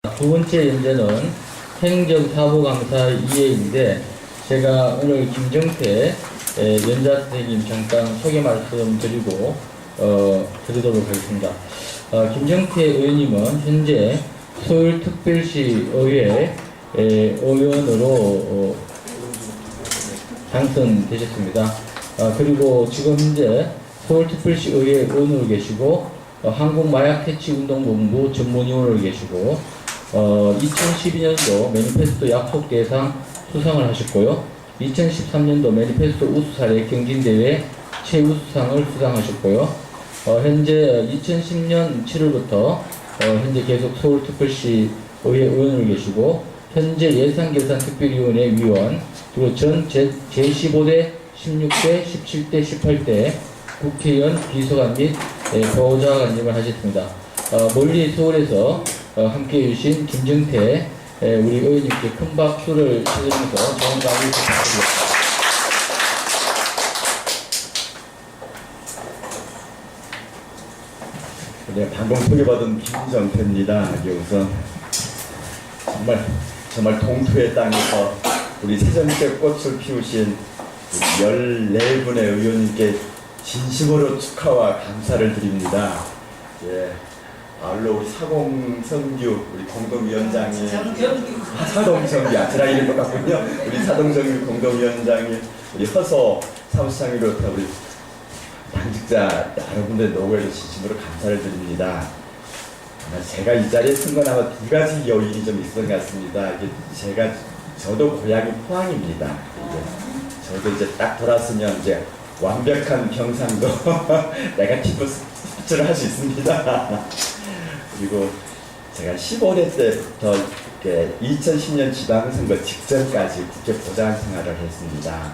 두 번째 연재는 행정사무강사 2회인데 제가 오늘 김정태 연자 선생님 잠깐 소개 말씀드리고 드리도록 하겠습니다. 김정태 의원님은 현재 서울특별시 의회 의원으로 당선되셨습니다. 그리고 지금 현재 서울특별시 의회 의원으로 계시고 한국마약퇴치운동본부 전문위원으로 계시고 2012년도 매니페스토 약속대상 수상을 하셨고요. 2013년도 매니페스토 우수사례 경진대회 최우수상을 수상하셨고요. 현재 2010년 7월부터 현재 계속 서울특별시 의회 의원으로 계시고 현재 예산결산특별위원회 위원 그리고 전 제15대, 16대, 17대, 18대 국회의원 비서관 및 보좌관님을 하셨습니다. 멀리 서울에서 함께 해주신 김정태 우리 의원님께 큰 박수를 쳐드리면서 좋은 강의 부탁드립니다. 네, 방금 소개받은 김정태입니다. 우선 정말 동토의 땅에서 우리 세정대 꽃을 피우신 14분의 의원님께 진심으로 축하와 감사를 드립니다. 예, 아울러 우리 사공성규 우리 공동위원장이 사동성규 제가 이름 똑같군요. 우리 사동성규 공동위원장이 우리 허서 사무장으로 우리 당직자 여러분들 노고에도 진심으로 감사를 드립니다. 아마 제가 이 자리에 쓴 건 아마 두 가지 요인이 좀 있었던 것 같습니다. 저도 고향이 포항입니다. 저도 이제 딱 돌아서면 이제 완벽한 경상도 네거티브 스피치를 할 수 있습니다. 그리고 제가 15대 때부터 2010년 지방선거 직전까지 국회 보좌관 생활을 했습니다.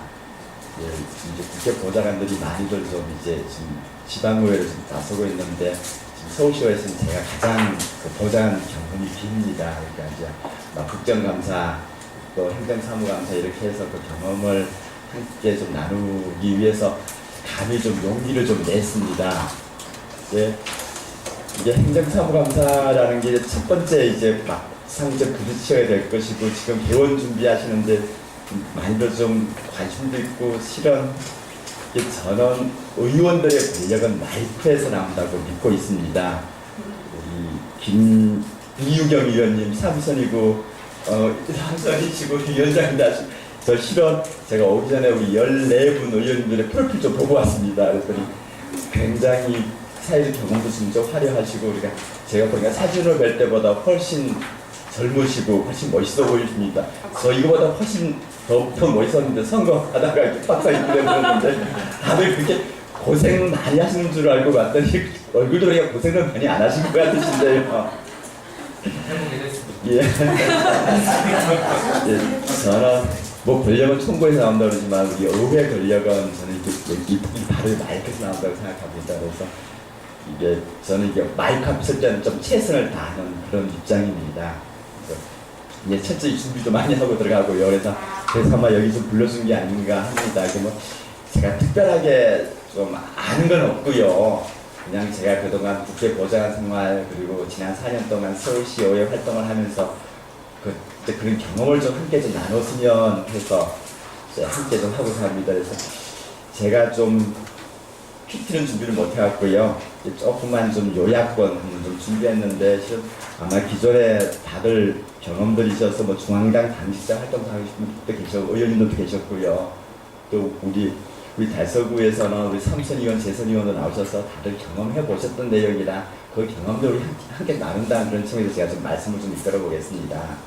이제 국회 보좌관들이 많이들 좀 이제 지금 지방의회를 좀 나서고 있는데 지금 서울시에서는 제가 가장 보좌관 경험이 깁니다. 그러니까 이제 국정감사 또 행정사무감사 이렇게 해서 그 경험을 함께 좀 나누기 위해서 감히 좀 용기를 좀 냈습니다. 이게 행정사무감사라는 게 첫 번째 이제 막상 이제 부딪혀야 될 것이고 지금 개원 준비하시는데 많이들 좀 관심도 있고 실은 저는 의원들의 권력은 마이크에서 나온다고 믿고 있습니다. 우리 이유경 의원님 삼선이고 삼선이시고 위원장이다. 저 실은 제가 오기 전에 우리 14분 의원님들의 프로필 좀 보고 왔습니다. 그랬더니 굉장히 사회적 경험도 진짜 화려하시고 우리가 제가 보니까 사진을 뵐 때보다 훨씬 젊으시고 훨씬 멋있어 보이십니다. 저 이거보다 훨씬 더 멋있었는데 선거하다가 이렇게 박사 입고 되는데 다들 그렇게 고생 많이 하시는 줄 알고 봤더니 얼굴도 그렇게 고생을 많이 안 하신 것 같으신데요. 예. 예. 저는 뭐 권력은 총괄에서 나온다고 그러지만 우리 의회 권력은 저는 이 바로 마이크에서 나온다고 생각합니다. 그래서 저는 마이크 앞에 설 때는 좀 최선을 다하는 그런 입장입니다. 그래서 철저히 준비도 많이 하고 들어가고요. 그래서 아마 여기 좀 불러준 게 아닌가 합니다. 제가 특별하게 좀 아는 건 없고요. 그냥 제가 그동안 국회 보좌관 생활 그리고 지난 4년 동안 서울시 의회 활동을 하면서 그런 경험을 좀 함께 좀 나눴으면 해서 함께 좀 하고 삽니다. 그래서 제가 좀 PT는 준비를 못 해왔고요. 조금만 좀 요약본 좀 준비했는데 아마 기존에 다들 경험들이셔서 뭐 중앙당 당직자 활동도 하고 싶은 분도 계셨고 의원님도 계셨고요. 또 우리 달서구에서는 우리 삼선 의원, 재선 의원도 나오셔서 다들 경험해 보셨던 내용이라 그 경험들을 함께 나눈다는 그런 측면에서 제가 좀 말씀을 좀 이끌어 보겠습니다.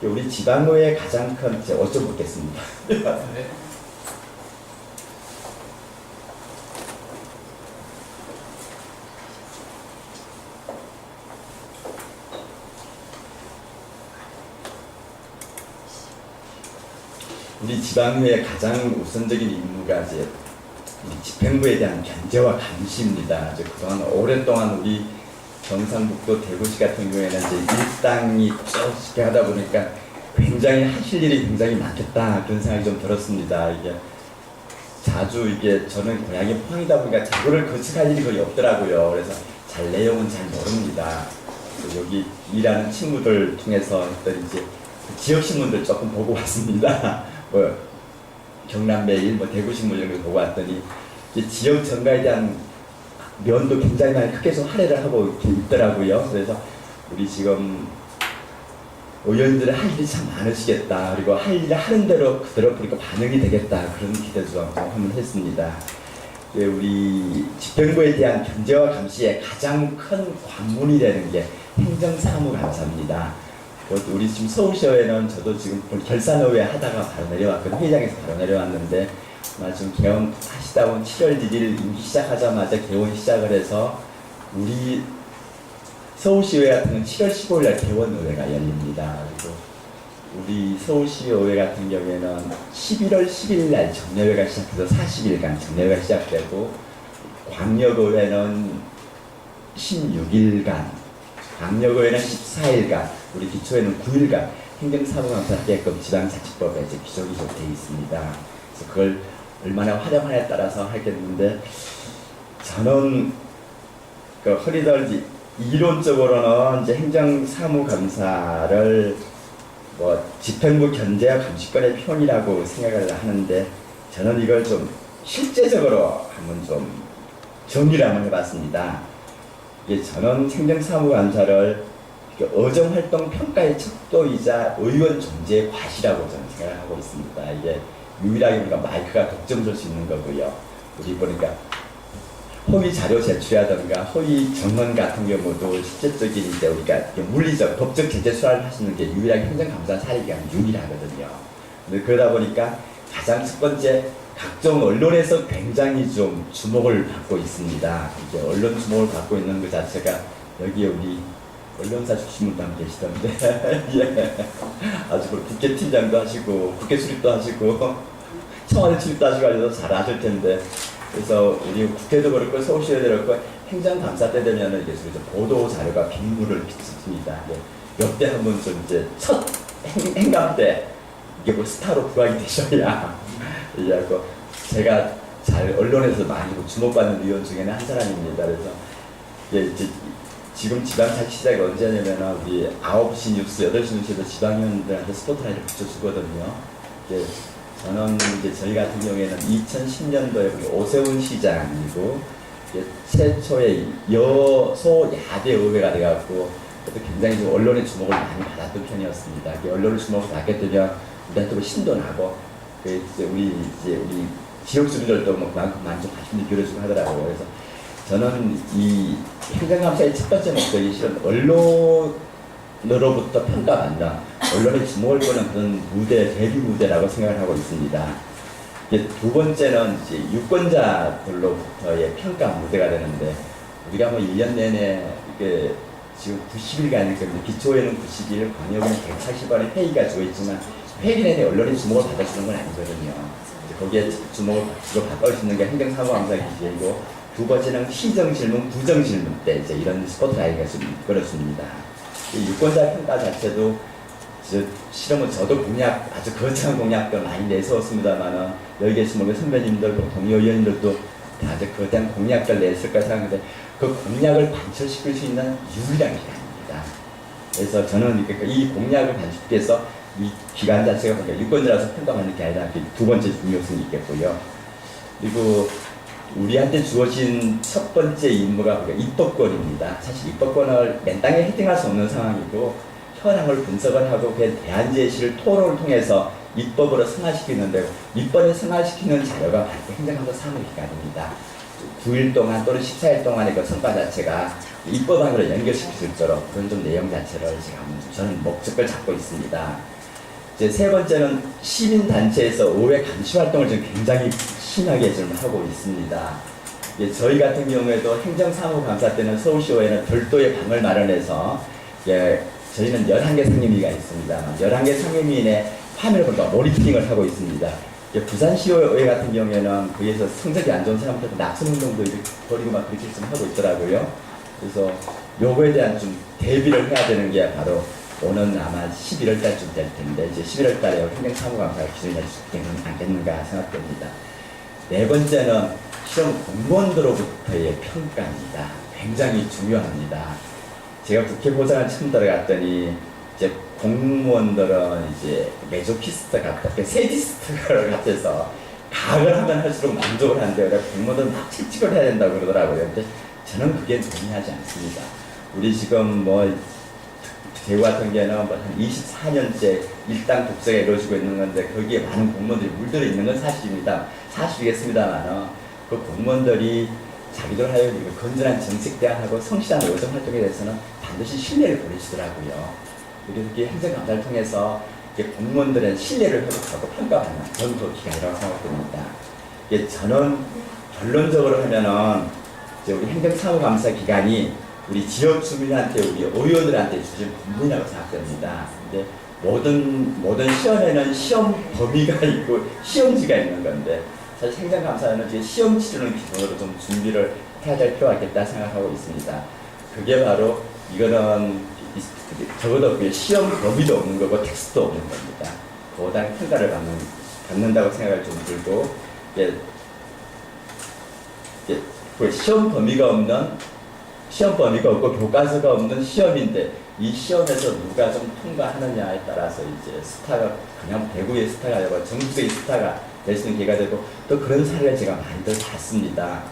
우리 지방의회 가장 큰 제가 어쩜 묻겠습니다. 우리 지방의회의 가장 우선적인 임무가 이제 집행부에 대한 견제와 감시입니다. 그동안 오랫동안 우리 경상북도 대구시 같은 경우에는 이제 일당이 쭉 하다 보니까 굉장히 하실 일이 굉장히 많겠다 그런 생각이 좀 들었습니다. 자주 저는 고향이 포항이다 보니까 대구를 거쳐갈 일이 거의 없더라고요. 그래서 내용은 잘 모릅니다. 여기 일하는 친구들 통해서 했던 이제 지역 신문들 조금 보고 왔습니다. 뭐 경남매일, 뭐 대구신문 이런 거 보고 왔더니 이제 지역 정가에 대한 면도 굉장히 많이 크게 좀 할애를 하고 있더라고요. 그래서 우리 지금 의원님들의 할 일이 참 많으시겠다. 그리고 할 일을 하는 대로 그대로 보니까 반영이 되겠다. 그런 기대도 좀 한번 했습니다. 우리 집행부에 대한 견제와 감시의 가장 큰 관문이 되는 게 행정사무감사입니다. 우리 지금 서울시의회는 저도 지금 결산의회 하다가 바로 내려왔거든요. 회의장에서 바로 내려왔는데 지금 개원하시다 보면 7월 1일 임기 시작하자마자 개원 시작을 해서 우리 서울시의회 같은 경우는 7월 15일 날 개원의회가 열립니다. 그리고 우리 서울시의회 같은 경우에는 11월 10일 날 정례회가 시작해서 40일간 정례회가 시작되고 광역의회는 16일간, 광역의회는 14일간, 우리 기초회는 9일간 행정사무감사 하게끔 지방자치법에 이제 규정이 좀 되어 있습니다. 그래서 그걸 얼마나 활용하냐에 따라서 하겠는데 저는 그 허리덜 이론적으로는 이제 행정사무감사를 뭐 집행부 견제와 감시권의 표현이라고 생각을 하는데 저는 이걸 좀 실제적으로 한번 좀 정리를 한번 해봤습니다. 이게 저는 행정사무감사를 의정활동 평가의 척도이자 의원 존재의 과시라고 저는 생각을 하고 있습니다. 이게 유일하게 우리가 마이크가 독점 설 수 있는 거고요. 우리 보니까 허위 자료 제출이라든가 허위 정원 같은 경우도 실질적인 이제 우리가 물리적, 법적 제재 수사를 하시는 게 유일하게 행정감사 사례가 유일하거든요. 근데 그러다 보니까 가장 첫 번째 각종 언론에서 굉장히 좀 주목을 받고 있습니다. 이제 언론 주목을 받고 있는 것 자체가 여기에 우리 언론사 출신 분도 한분 계시던데 예. 아주 국회 팀장도 하시고 국회 출입도 하시고 청와대 출입도 하시고 하셔서 잘 아실 텐데 그래서 우리 국회도 그렇고 서울시도 그렇고 행정감사 때 되면은 이게 보도 자료가 빗물을 비춥니다. 역대 한번 좀 이제 첫 행감 때 이게 뭐 스타로 부각이 되셔야 이하고 제가 잘 언론에서 많이 주목받는 의원 중에는 한 사람입니다. 그래서 이제 지금 지방자치시장이 언제냐면 우리 9시 뉴스, 8시 뉴스에서 지방의원들한테 스포트라이트를 붙여주거든요. 저는 이제 저희 같은 경우에는 2010년도에 우리 오세훈 시장이고 최초의 여소야대 의회가 돼갖고 굉장히 좀 언론의 주목을 많이 받았던 편이었습니다. 언론의 주목을 받게 되면 우리한테 신도 나고 이제 우리 지역 주민들도 그만큼 좀 관심을 기울여주고 하더라고요. 그래서 저는 이 행정감사의 첫 번째 목적이 실은 언론으로부터 평가받는 언론의 주목을 보는 그런 무대, 대비 무대라고 생각을 하고 있습니다. 두 번째는 이제 유권자들로부터의 평가 무대가 되는데 우리가 뭐 1년 내내 이게 지금 90일간이기 때문에 기초회는 90일, 광역은 180일의 회의가 주어있지만 회의 내내 언론의 주목을 받아주는 건 아니거든요. 거기에 주목을 받을 수 있는 게 행정사무감사 기준이고 두 번째는 시정질문, 부정질문 때 이제 이런 스포트라이트가 좀 이끌어집니다. 이 유권자 평가 자체도 실은 저도 공약, 아주 거창한 공약들 많이 내세웠습니다만은 여기 계신 우리 선배님들, 동료 의원님들도 다들 거대한 공약들 냈을 거라 생각하는데 그 공약을 관철시킬 수 있는 유일한 기관입니다. 그래서 저는 이 공약을 관철시키기 위해서 이 기관 자체가 유권자라서 평가받는 게 아니라 두 번째 중요성이 있겠고요. 그리고 우리한테 주어진 첫 번째 임무가 입법권입니다. 사실 입법권을 맨 땅에 헤딩할 수 없는 상황이고 현황을 분석을 하고 그 대안 제시를 토론을 통해서 입법으로 승화시키는데 입법에 승화시키는 자료가 바로 행정감사 사무기관입니다. 9일 동안 또는 14일 동안의 그 성과 자체가 입법안으로 연결시킬 수 있도록 그런 좀 내용 자체를 저는 목적을 잡고 있습니다. 이제 세 번째는 시민단체에서 의회 감시 활동을 좀 굉장히 심하게 좀 하고 있습니다. 저희 같은 경우에도 행정사무감사 때는 서울시의회는 별도의 방을 마련해서 저희는 11개 상임위가 있습니다. 11개 상임위인의 화면을 보니까 모니터링을 하고 있습니다. 부산시의회 같은 경우에는 거기에서 성적이 안 좋은 사람들한테 낙선운동도 벌이고 막 그렇게 좀 하고 있더라고요. 그래서 요거에 대한 좀 대비를 해야 되는 게 바로 오는 아마 11월 달쯤 될 텐데 이제 11월 달에 행정사무감사가 기준이 될 수 있겠는가 생각됩니다. 네 번째는 실험 공무원들로부터의 평가입니다. 굉장히 중요합니다. 제가 국회보좌관 처음 들어갔더니 이제 공무원들은 이제 메조키스트 같다, 세디스트 같아서 가학을 하면 할수록 만족을 한대요. 그래서 공무원들은 막 채찍을 해야 된다고 그러더라고요. 근데 저는 그게 동의하지 않습니다. 우리 지금 뭐 대구 같은 경우는 뭐한 24년째 일당 독재가 이루어지고 있는 건데 거기에 많은 공무원들이 물들어 있는 건 사실입니다. 사실이겠습니다만 그 공무원들이 자기들 하여 건전한 정책 대안하고 성실한 의정 활동에 대해서는 반드시 신뢰를 보내시더라고요. 그래서 이렇게 행정감사를 통해서 공무원들의 신뢰를 회복하고 평가하는 그런 기관이라고 생각됩니다. 저는 결론적으로 하면은 이제 우리 행정사무감사 기관이 우리 지역 주민한테 우리 의원들한테 주신 본분이라고 생각됩니다. 근데 모든 시험에는 시험 범위가 있고 시험지가 있는 건데 사실 행정감사는 이제 시험 치르는 기준으로 좀 준비를 해야 될 필요가 있겠다 생각하고 있습니다. 그게 바로 이거는 적어도 시험 범위도 없는 거고 텍스트도 없는 겁니다. 그보다 평가를 받는다고 생각을 좀 들고 시험 범위가 없고 교과서가 없는 시험인데 이 시험에서 누가 좀 통과하느냐에 따라서 이제 스타가 그냥 대구의 스타가 아니고 전국의 스타가 될 수 있는 기회가 되고 또 그런 사례를 제가 많이들 봤습니다.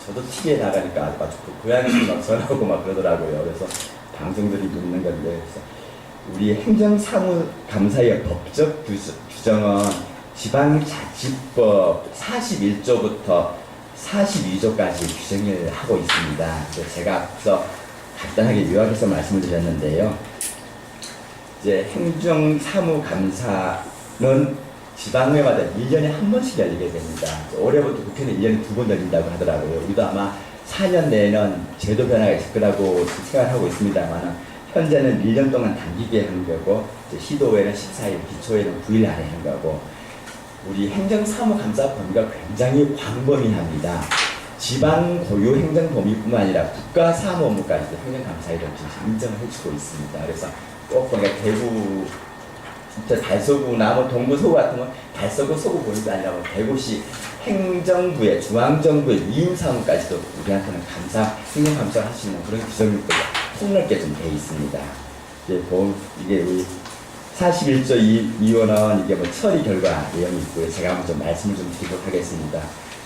저도 TV에 나가니까 아주 고향에서 막 전화오고 막 그러더라고요. 그래서 방송들이 묻는 건데 그래서 우리 행정사무감사의 법적 규정은 지방자치법 41조부터 42조까지 규정을 하고 있습니다. 제가 앞서 간단하게 요약해서 말씀을 드렸는데요. 이제 행정사무감사는 지방의회마다 1년에 한 번씩 열리게 됩니다. 올해부터 국회는 1년에 2번 열린다고 하더라고요. 우리도 아마 4년 내에는 제도 변화가 있을 거라고 생각하고 있습니다만 현재는 1년 동안 단기게 하는 거고 시도회는 14일, 기초회는 9일 안에 하는 거고 우리 행정사무감사 범위가 굉장히 광범위합니다. 지방 고유 행정 범위뿐만 아니라 국가 사무 업무까지도 행정감사에 인정을 해주고 있습니다. 그래서 꼭 보니까 대구 달서구나 뭐 동구 서구 같은 건 달서구 서구 보유가 아니라 뭐 대구시 행정부의 중앙정부의 위임사무까지도 우리한테는 행정감사를 할 수 있는 그런 규정이 폭넓게 좀 돼 있습니다. 이게 우리 41조 2호는 이게 뭐 처리 결과 내용이 있고요. 제가 한번 좀 말씀을 좀 드리도록 하겠습니다.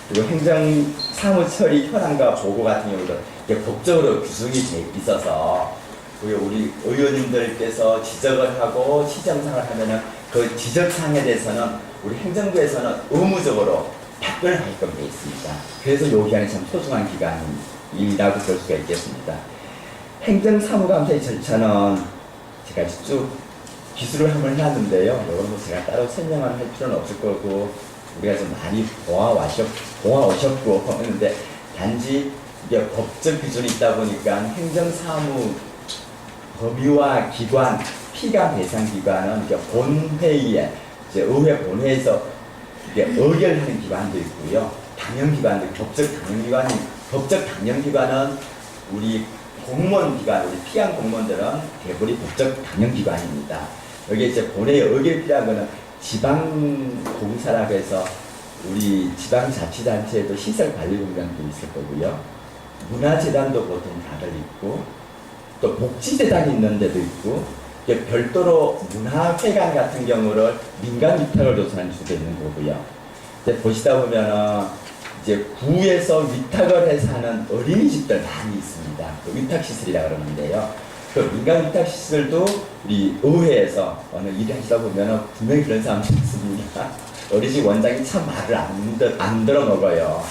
그리고 행정사무 처리 현황과 보고 같은 경우도 이게 법적으로 규정이 돼 있어서 우리 의원님들께서 지적을 하고 시정상을 하면은 그 지적사항에 대해서는 우리 행정부에서는 의무적으로 답변을 하게끔 되어 있습니다. 그래서 이 기간이 참 소중한 기간이라고 볼 수가 있겠습니다. 행정사무감사의 절차는 제가 쭉 기술을 한번 해놨는데요. 이건 제가 따로 설명을 할 필요는 없을 거고 우리가 좀 많이 보아오셨고 했는데 단지 이게 법적 기준이 있다 보니까 행정사무 범위와 기관, 피감 대상 기관은 이제 본회의에 이제 의회 본회에서 이게 의결하는 기관도 있고요. 당연기관도 법적 당연기관은 우리 공무원 기관, 우리 피감 공무원들은 대부분이 법적 당연기관입니다. 여기 이제 본회의 의결이 필요한 거는 지방공사라고 해서 우리 지방자치단체에도 시설관리공단도 있을 거고요. 문화재단도 보통 다들 있고 또 복지재단이 있는 데도 있고 별도로 문화회관 같은 경우를 민간 위탁을 조성한 주도 있는 거고요. 이제 보시다 보면은 이제 구에서 위탁을 해서 하는 어린이집들 많이 있습니다. 그 위탁시설이라고 그러는데요. 그 민간 위탁시설도 우리 의회에서 어느 일을 하시다 보면은 분명히 그런 사람들이 있습니다. 어린이집 원장이 참 말을 안 들어먹어요.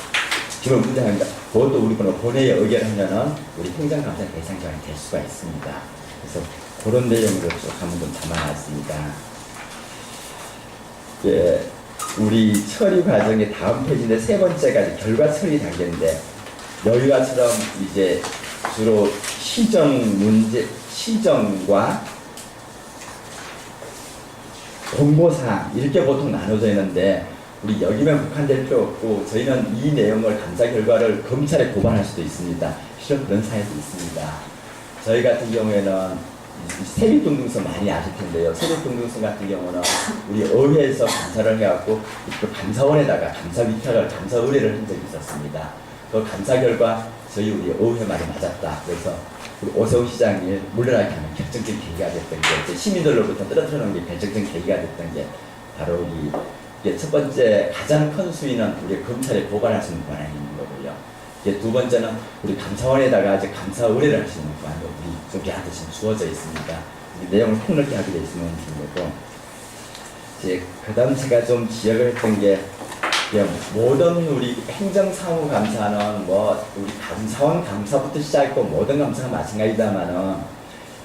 지금 문제합니다. 그것도 우리 본회의에 의결하면은 우리 행정감사 대상자가 될 수가 있습니다. 그래서 그런 내용으로 쭉 한번 좀 담아놨습니다. 예, 우리 처리 과정의 다음 페이지인데 세 번째가 이제 결과 처리 단계인데 여기가처럼 이제 주로 시정과 공고사항 이렇게 보통 나눠져 있는데 우리 여기만 국한될 필요 없고 저희는 이 내용을 감사 결과를 검찰에 고발할 수도 있습니다. 실은 그런 사례도 있습니다. 저희 같은 경우에는 세립동등선 많이 아실 텐데요. 세립동등선 같은 경우는 우리 의회에서 감사를 해갖고 그 감사원에다가 감사 위탁을 감사 의뢰를 한 적이 있었습니다. 그 감사 결과 저희 우리 의회 말이 맞았다. 그래서 우리 오세훈 시장이 물러나게 하는 결정적인 계기가 됐던 게 시민들로부터 떨어뜨려 놓은 게 결정적인 계기가 됐던 게 바로 이게 첫 번째 가장 큰 수위는 우리 검찰에 고발할 수 있는 권한이 있는 거고요. 이게 두 번째는 우리 감사원에다가 이제 감사 의뢰를 할 수 있는 권한이 우리 우리한테 지금 주어져 있습니다. 내용을 폭넓게 하게 돼 있으면 되는 거고. 이제 그다음 제가 좀 지적을 했던 게 모든 우리 행정사무감사는 뭐 우리 감사원 감사부터 시작했고 모든 감사가 마찬가지다마는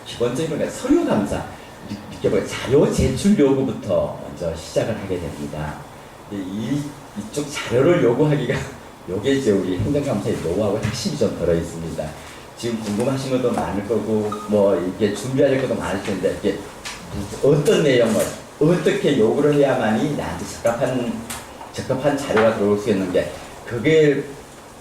기본적으로 서류 감사 이렇게 뭐 자료 제출 요구부터 먼저 시작을 하게 됩니다. 이쪽 자료를 요구하기가 요게 이제 우리 행정감사의 노하우가 핵심이 좀 들어 있습니다. 지금 궁금하신 것도 많을 거고 뭐 이게 준비해야 될 것도 많을 텐데 이게 어떤 내용을 어떻게 요구를 해야만이 나한테 적합한 자료가 들어올 수 있는 게 그게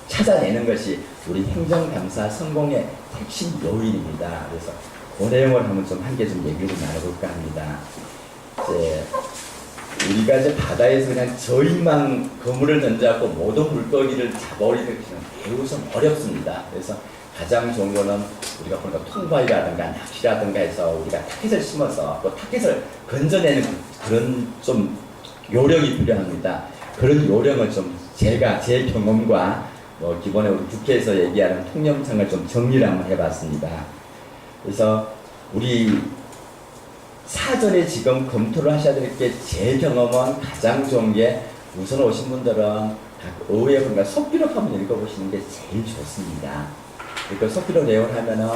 찾아내는 것이 우리 행정감사 성공의 핵심 요인입니다. 그래서 그 내용을 한번 좀 한 개 좀 얘기를 나눠볼까 합니다. 이제 우리가 이제 바다에서 그냥 저희만 그물을 던져갖고 모든 물고기를 잡아올리는 것은 매우 좀 어렵습니다. 그래서 가장 좋은 거는 우리가 보니까 통바위라든가 낚시라든가 해서 우리가 타켓을 심어서 또 타켓을 건져내는 그런 좀 요령이 필요합니다. 그런 요령을 좀 제가 제 경험과 뭐 기본에 우리 국회에서 얘기하는 통념상을 좀 정리를 한번 해봤습니다. 그래서 우리 사전에 지금 검토를 하셔야 될 게 제 경험은 가장 좋은 게 우선 오신 분들은 각 의회 보니까 속기록 한번 읽어보시는 게 제일 좋습니다. 그러니까 속기록 내용을 하면은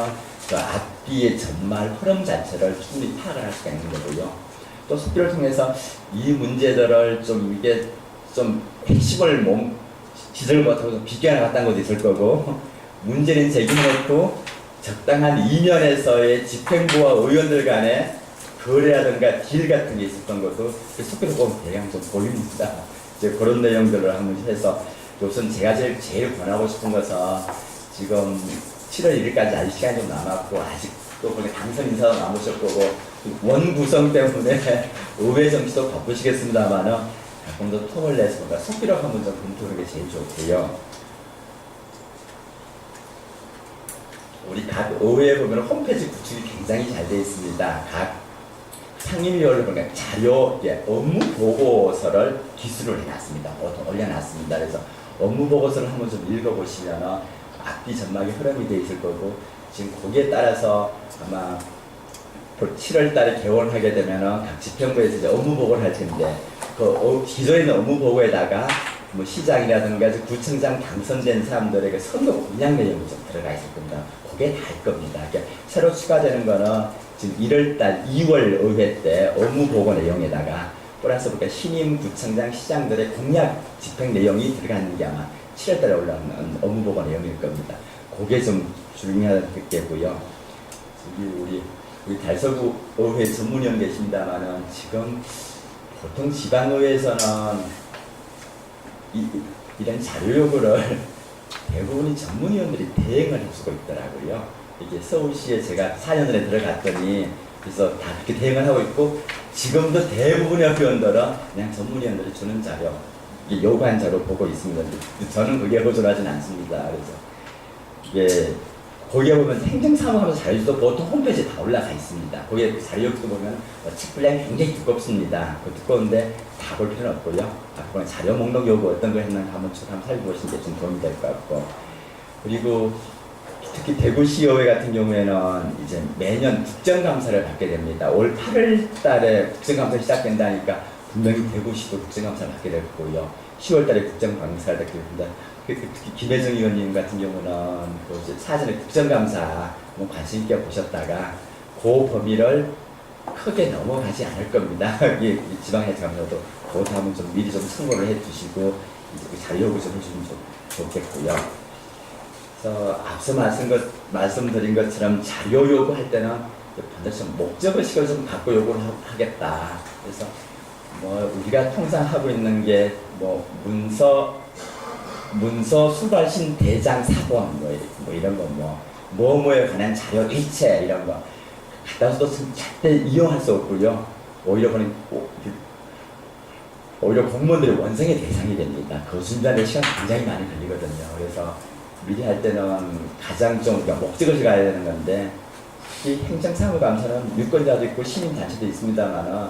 그 앞뒤의 전말 흐름 자체를 충분히 파악을 할 수가 있는 거고요. 또 속기록을 통해서 이 문제들을 좀 이게 좀 핵심을 지적을 못하고 비교해 나갔다는 것도 있을 거고 문제는 제기해놓고 적당한 이면에서의 집행부와 의원들 간의 거래라든가 딜 같은 게 있었던 것도 속기록 보면 대강 좀 보입니다. 이제 그런 내용들을 한번 해서 우선 제가 제일 권하고 싶은 것은 지금 7월 1일까지 아직 시간이 좀 남았고 아직도 그렇게 당선 인사도 남으실 거고 원 구성 때문에 의회 정치도 바쁘시겠습니다만은 조금 더 틈을 내서 뭔가 속기록 한번 좀 검토하는 게 제일 좋고요. 우리 각 의회에 보면 홈페이지 구축이 굉장히 잘 되어 있습니다. 각 상임위원회 보니까 자료, 업무 보고서를 기술을 해놨습니다. 올려놨습니다. 그래서 업무 보고서를 한번 좀 읽어보시면 앞뒤 전막이 흐름이 되어 있을 거고 지금 거기에 따라서 아마 7월 달에 개원하게 되면은 각 집행부에서 이제 업무 보고를 할 텐데 그 기존에 있는 업무 보고에다가 뭐 시장이라든가 구청장 당선된 사람들에게 선거 공약 내용이 좀 들어가 있을 겁니다. 그게 다일 겁니다. 그러니까 새로 추가되는 거는 지금 1월달, 2월 의회 때 업무 보고 내용에다가 플러스 그러니까 신임 구청장, 시장들의 공약 집행 내용이 들어가는 게 아마 7월달에 올라오는 업무 보고 내용일 겁니다. 그게 좀 중요하겠고요. 우리 달서구 의회 전문위원 계십니다만은 지금 보통 지방의회에서는 이런 자료 요구를 대부분이 전문위원들이 대행을 해주고 있더라고요. 이게 서울시에 제가 4년 전에 들어갔더니 그래서 다 그렇게 대응을 하고 있고 지금도 대부분의 의원들은 그냥 전문위원들이 주는 자료 요구한 자료 보고 있습니다. 저는 그게 허술하진 않습니다. 그래서 이게 거기에 보면 행정사무하면서 자료도 보통 홈페이지에 다 올라가 있습니다. 거기에 자료도 보면 책 분량이 굉장히 두껍습니다. 그 두꺼운데 다 볼 필요는 없고요. 앞으로 자료 목록 요구 어떤 거 했는가 한번 살펴보시는 게 좀 도움이 될 것 같고 그리고 특히 대구시의회 같은 경우에는 이제 매년 국정감사를 받게 됩니다. 올 8월 달에 국정감사 시작된다니까 분명히 대구시도 국정감사를 받게 될 거고요. 10월 달에 국정감사를 받게 됩니다. 특히 김혜정 의원님 같은 경우는 그 이제 사전에 국정감사 관심 있게 보셨다가 그 범위를 크게 넘어가지 않을 겁니다. 지방해체감사도 그것도 한번 좀 미리 좀 참고를 해주시고 이제 자료 요구 좀 해주시면 좋겠고요. 그래서 앞서 말씀드린 것처럼 자료 요구할 때는 반드시 목적의식을 좀 갖고 요구를 하겠다. 그래서 뭐 우리가 통상 하고 있는 게 뭐 문서 수발신 대장 사본 뭐 이런 거 뭐뭐에 관한 자료 일체 이런 거 갖다 줘도 절대 이용할 수 없고요. 오히려 보니 오히려 공무원들이 원성의 대상이 됩니다. 그 준비하는 시간 굉장히 많이 걸리거든요. 그래서 미리 할 때는 가장 좀 그러니까 목적을 가야 되는 건데 이 행정사무감사는 유권자도 있고 시민단체도 있습니다만은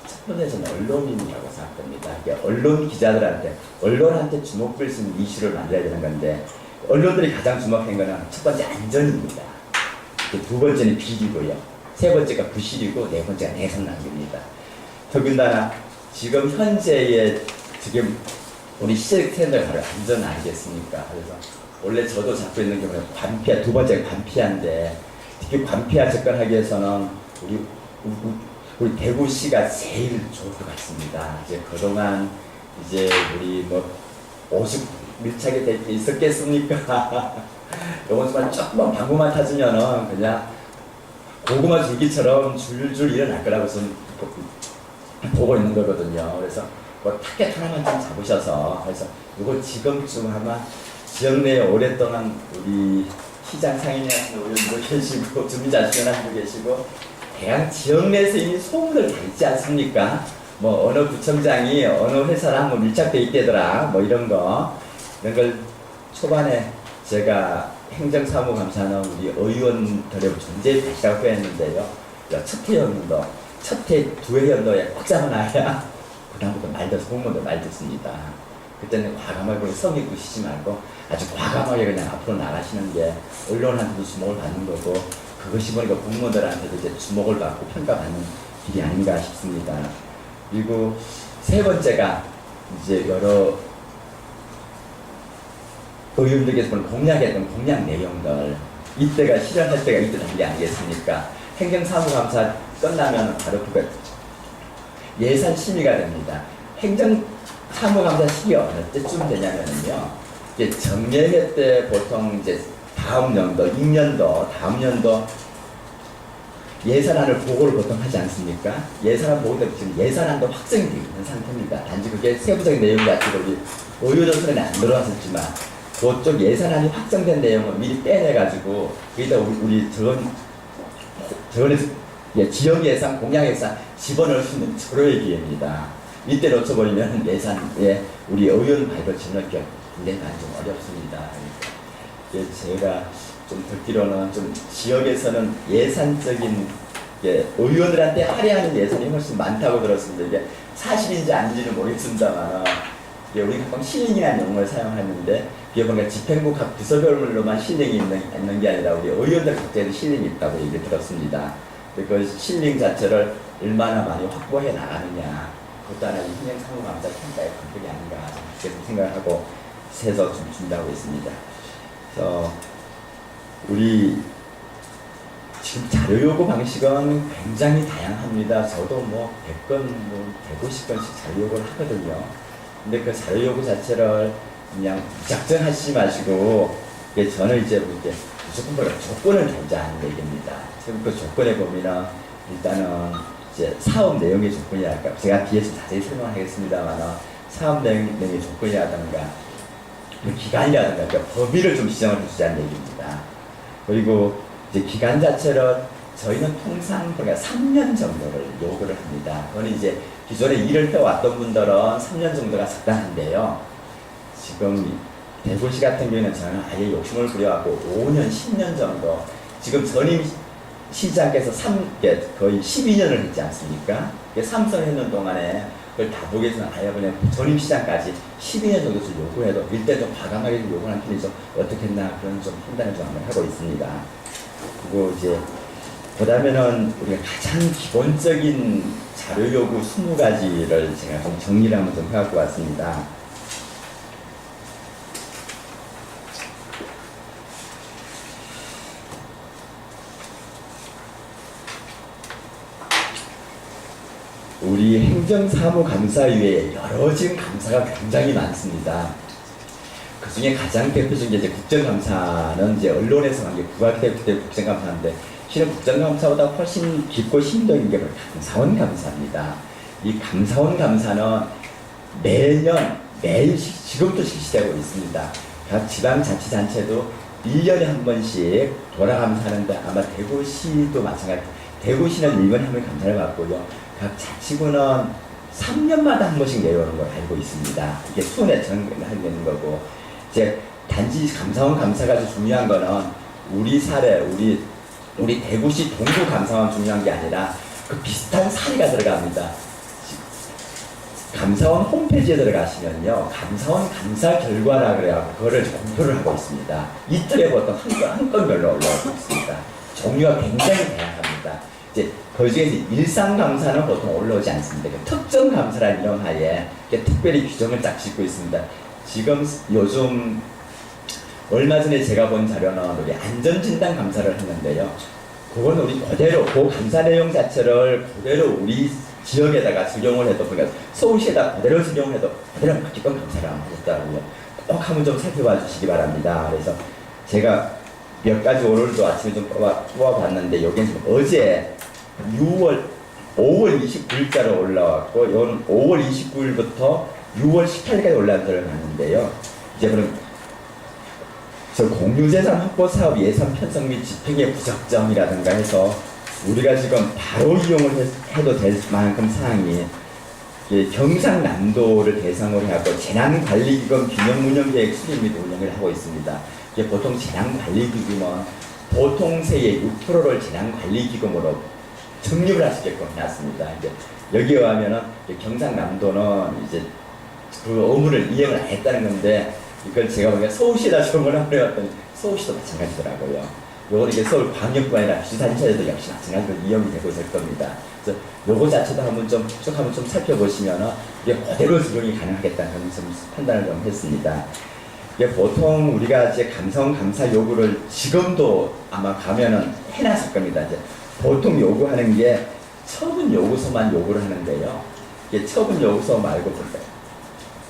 첫 번째 저는 언론인이라고 생각합니다. 이게 언론 기자들한테 언론한테 주목될 수 있는 이슈를 만들어야 되는 건데 언론들이 가장 주목한 거는 첫 번째 안전입니다. 두 번째는 비리고요. 세 번째가 부실이고 네 번째가 내선 낭비입니다. 더군다나 지금 현재의 지금 우리 시적 트렌드가 바로 안전 아니겠습니까? 그래서 원래 저도 잡고 있는 게 뭐냐면 관피아, 두 번째가 관피아인데 특히 관피아 접근하기 위해서는 우리 대구시가 제일 좋을 것 같습니다. 이제 그동안 이제 우리 뭐 50 밀착이 될 게 있었겠습니까? 요건 정말 조금만 방구만 타주면은 그냥 고구마 줄기처럼 줄줄 일어날 거라고 저는 보고 있는 거거든요. 그래서 뭐 타겟 하나만 좀 잡으셔서 그래서 이거 지금쯤 아마 지역 내에 오랫동안 우리 시장 상인회하시는 의원도 계시고 주민자치위원회도 계시고 대강 지역 내에서 이미 소문을 다 있지 않습니까? 뭐 어느 구청장이 어느 회사랑 뭐 밀착돼 있대더라 뭐 이런 걸 초반에 제가 행정사무감사는 우리 의원들의 존재에 다시 했는데요. 첫 회연도 두 회연도에 꽉 잡아놔야 그다음부터 말 듣고 공무원도 말 듣습니다. 그때는 과감하게 성의 부시지 말고 아주 과감하게 그냥 앞으로 나가시는 게 언론한테도 주목을 받는 거고 그것이 보니까 공무원들한테도 이제 주목을 받고 평가받는 길이 아닌가 싶습니다. 그리고 세 번째가 이제 여러 의원들께서 보는 공약했던 공약 내용들 이때가 실현할 때가 이때 단계 아니겠습니까? 행정사무감사 끝나면 바로 그거 예산 심의가 됩니다. 행정사무감사 시기가 어느 때쯤 되냐면요. 이제 정례회 때 보통 이제 다음 연도, 6년도, 다음 연도 예산안을 보고를 보통 하지 않습니까? 예산안 보고 때 지금 예산안도 확정이 되어 있는 상태입니다. 단지 그게 세부적인 내용 자체가 우리 의료조선에 안 들어왔었지만 그쪽 예산안이 확정된 내용을 미리 빼내가지고 거기다 우리 지역 예산, 공약 예산 집어넣을 수 있는 절호의 기회입니다. 이때 놓쳐버리면 예산에 우리 의원 발표 집어넣기가 굉장히 많이 좀 어렵습니다. 제가 좀 듣기로는 좀 지역에서는 예산적인 의원들한테 할애하는 예산이 훨씬 많다고 들었습니다. 이게 사실인지 아닌지는 모르겠습니다만 우리가 가끔 실링이라는 용어를 사용하는데 그게 뭔가 집행부 각 부서별로만 실링이 있는 게 아니라 우리 의원들 각자에도 실링이 있다고 얘기를 들었습니다. 그 실링 자체를 얼마나 많이 확보해 나가느냐 그것도 하나의 행정사무감사 평가의 방법이 아닌가 계속 생각하고 세서 좀 준비하고 있습니다. 그래서 우리 지금 자료 요구 방식은 굉장히 다양합니다. 저도 뭐 100건, 뭐 150건씩 자료 요구를 하거든요. 근데 그 자료 요구 자체를 그냥 무작정 하시지 마시고, 저는 이제 이렇게 무조건 뭐라 조건을 달자는 얘기입니다. 지금 그 조건에 보면은 일단은 이제 사업 내용의 조건이랄까, 제가 뒤에서 자세히 설명하겠습니다만, 사업 내용의 조건이라든가, 기간이라든가, 그러니까 범위를 좀 지정을 해주자는 얘기입니다. 그리고 이제 기간 자체를 저희는 통상 그러니까 3년 정도를 요구를 합니다. 그건 이제 기존에 일을 해왔던 분들은 3년 정도가 적당한데요. 지금 대구시 같은 경우에는 저는 아예 욕심을 부려갖고 5년, 10년 정도 지금 전임 시장께서 거의 12년을 했지 않습니까? 삼선을 했는 동안에 그걸 다 보기 위해서는 아예 그냥 전임 시장까지 12년 정도 좀 요구해도 일단 좀 과감하게 좀 요구하는 편이 좀 어떻게 했나 그런 좀 판단을 좀 한번 하고 있습니다. 그리고 이제 그다음에는 우리가 가장 기본적인 자료 요구 20가지를 제가 좀 정리를 한번 좀 해갖고 왔습니다. 우리 행정사무감사위에 여러 지금 감사가 굉장히 많습니다. 그 중에 가장 대표적인 게 이제 국정감사는 이제 언론에서 한 게 부각되기 때문에 국정감사인데 실은 국정감사보다 훨씬 깊고 심도인 게 감사원 감사입니다. 이 감사원 감사는 매일 지금도 실시되고 있습니다. 각 지방자치단체도 1년에 한 번씩 돌아가면서 하는데 아마 대구시도 마찬가지. 대구시는 1년에 한 번 감사를 받고요. 각 자치구는 3년마다 한 번씩 내려오는 걸 알고 있습니다. 이게 손에 정하는 거고, 이제 단지 감사원 감사가 아주 중요한 거는 우리 사례, 우리 대구시 동구 감사원 중요한 게 아니라 그 비슷한 사례가 들어갑니다. 감사원 홈페이지에 들어가시면요, 감사원 감사 결과라 그래요. 그거를 공표를 하고 있습니다. 이틀에 보통 한 건별로 올라오고 있습니다. 종류가 굉장히 다양합니다. 이제 그 중에서 일상 감사는 보통 올라오지 않습니다. 특정 감사라는 이름 하에 특별히 규정을 딱 짓고 있습니다. 지금 요즘 얼마 전에 제가 본 자료는 우리 안전진단 감사를 했는데요. 그건 우리 그대로 그 감사 내용 자체를 그대로 우리 지역에다가 적용을 해도, 그러니까 서울시에다 그대로 적용을 해도 그대로 맞게끔 감사를 안 하셨더라고요. 꼭 한번 좀 살펴봐 주시기 바랍니다. 그래서 제가 몇 가지 오늘도 아침에 좀 뽑아봤는데, 여기는 지금 어제 5월 29일자로 올라왔고, 이거는 5월 29일부터 6월 18일까지 올라온 걸 봤는데요. 이제 그럼 저 공유재산 확보 사업 예산 편성 및 집행의 부적정이라든가 해서 우리가 지금 바로 이용을 해도 될 만큼 사항이 경상남도를 대상으로 해갖고 재난관리기금 균형운영계획 수립 및 운영을 하고 있습니다. 이게 보통 재난관리기금은 보통세의 6%를 재난관리기금으로 적립을 할 수 있게끔 해놨습니다. 이제 여기에 의하면은 경상남도는 이제 그 의무를 이행을 안 했다는 건데, 이걸 제가 보니까 서울시에다 적용을 하려고 서울시도 마찬가지더라고요. 요거는 이게 서울광역뿐 아니라 주산시에도 역시 마찬가지로 이용이 되고 있을 겁니다. 그래서 요거 자체도 한번 좀 쭉 한번 좀 살펴보시면은 이게 그대로 적용이 가능하겠다는 좀 판단을 좀 했습니다. 이게 보통 우리가 이제 감사원 감사 요구를 지금도 아마 가면은 해놨을 겁니다. 이제 보통 요구하는 게 처분 요구서만 요구를 하는데요. 이게 처분 요구서 말고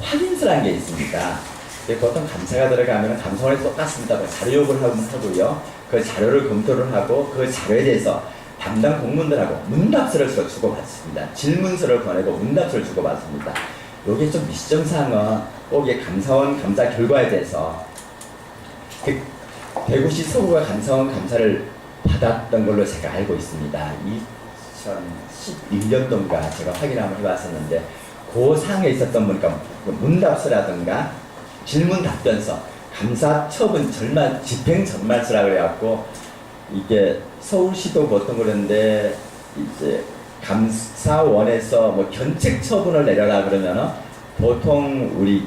확인서라는 게 있습니다. 보통 감사가 들어가면 감사원에 똑같습니다. 자료 요구를 하고요. 그 자료를 검토를 하고 그 자료에 대해서 담당 공무원들하고 문답서를 주고받습니다. 질문서를 보내고 문답서를 주고받습니다. 요게 좀 미시점사항은 꼭 이게 감사원 감사 결과에 대해서 대구시 서구가 감사원 감사를 받았던 걸로 제가 알고 있습니다. 2011년도인가 제가 확인 한번 해봤었는데, 그 사항에 있었던 보니까 문답서라든가 질문 답변서, 감사 처분 집행 전말서라 그래갖고, 이게 서울시도 보통 그런데 이제 감사원에서 뭐 견책 처분을 내려라 그러면은 보통 우리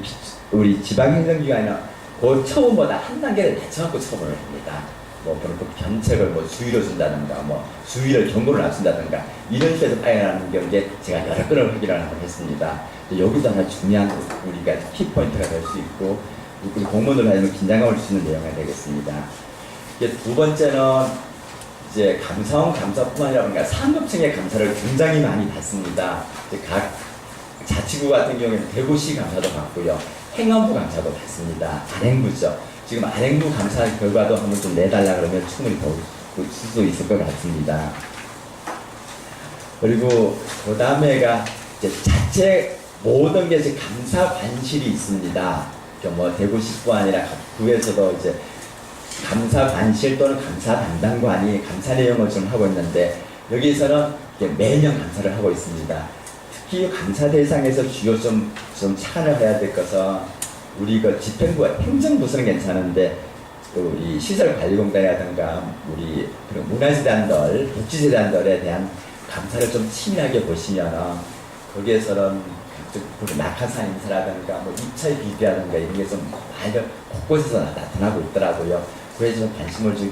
지방행정기관이나 그 처분보다 한 단계를 낮춰갖고 처분을 합니다. 뭐 그런 견책을 뭐 주의로 준다든가, 뭐 주의를 경고를 안 준다든가, 이런 식에서 발견하는 경우에 제가 여러 건을 확인을 한번 했습니다. 여기도 하나 중요한 우리가 키포인트가 될 수 있고, 우리 공무원들 하면 긴장감을 주는 내용이 되겠습니다. 이제 두 번째는 이제 감사원 감사뿐만 아니라 그러니까 상급층의 감사를 굉장히 많이 받습니다. 이제 각 자치구 같은 경우에는 대구시 감사도 받고요, 행안부 감사도 받습니다. 안행부죠. 지금 안행부 감사 결과도 한번 좀 내달라 그러면 충분히 볼 수 있을 것 같습니다. 그리고 그 다음에가 이제 자체 모든 게 이제 감사 관실이 있습니다. 뭐 대구시뿐 아니라 각 구에서도 이제 감사 관실 또는 감사 담당관이 감사 내용을 좀 하고 있는데, 여기서는 매년 감사를 하고 있습니다. 특히 감사 대상에서 주요 좀 착안을 해야 될 것은, 우리 그 집행부, 행정부서는 괜찮은데, 우리 시설관리공단이라든가 우리 문화재단들, 복지재단들에 대한 감사를 좀 치밀하게 보시면은, 거기에서는 낙하산 인사라든가 뭐 입찰 비리라든가 이런 게 좀 많이 곳곳에서 나타나고 있더라고요. 그래서 좀 관심을 좀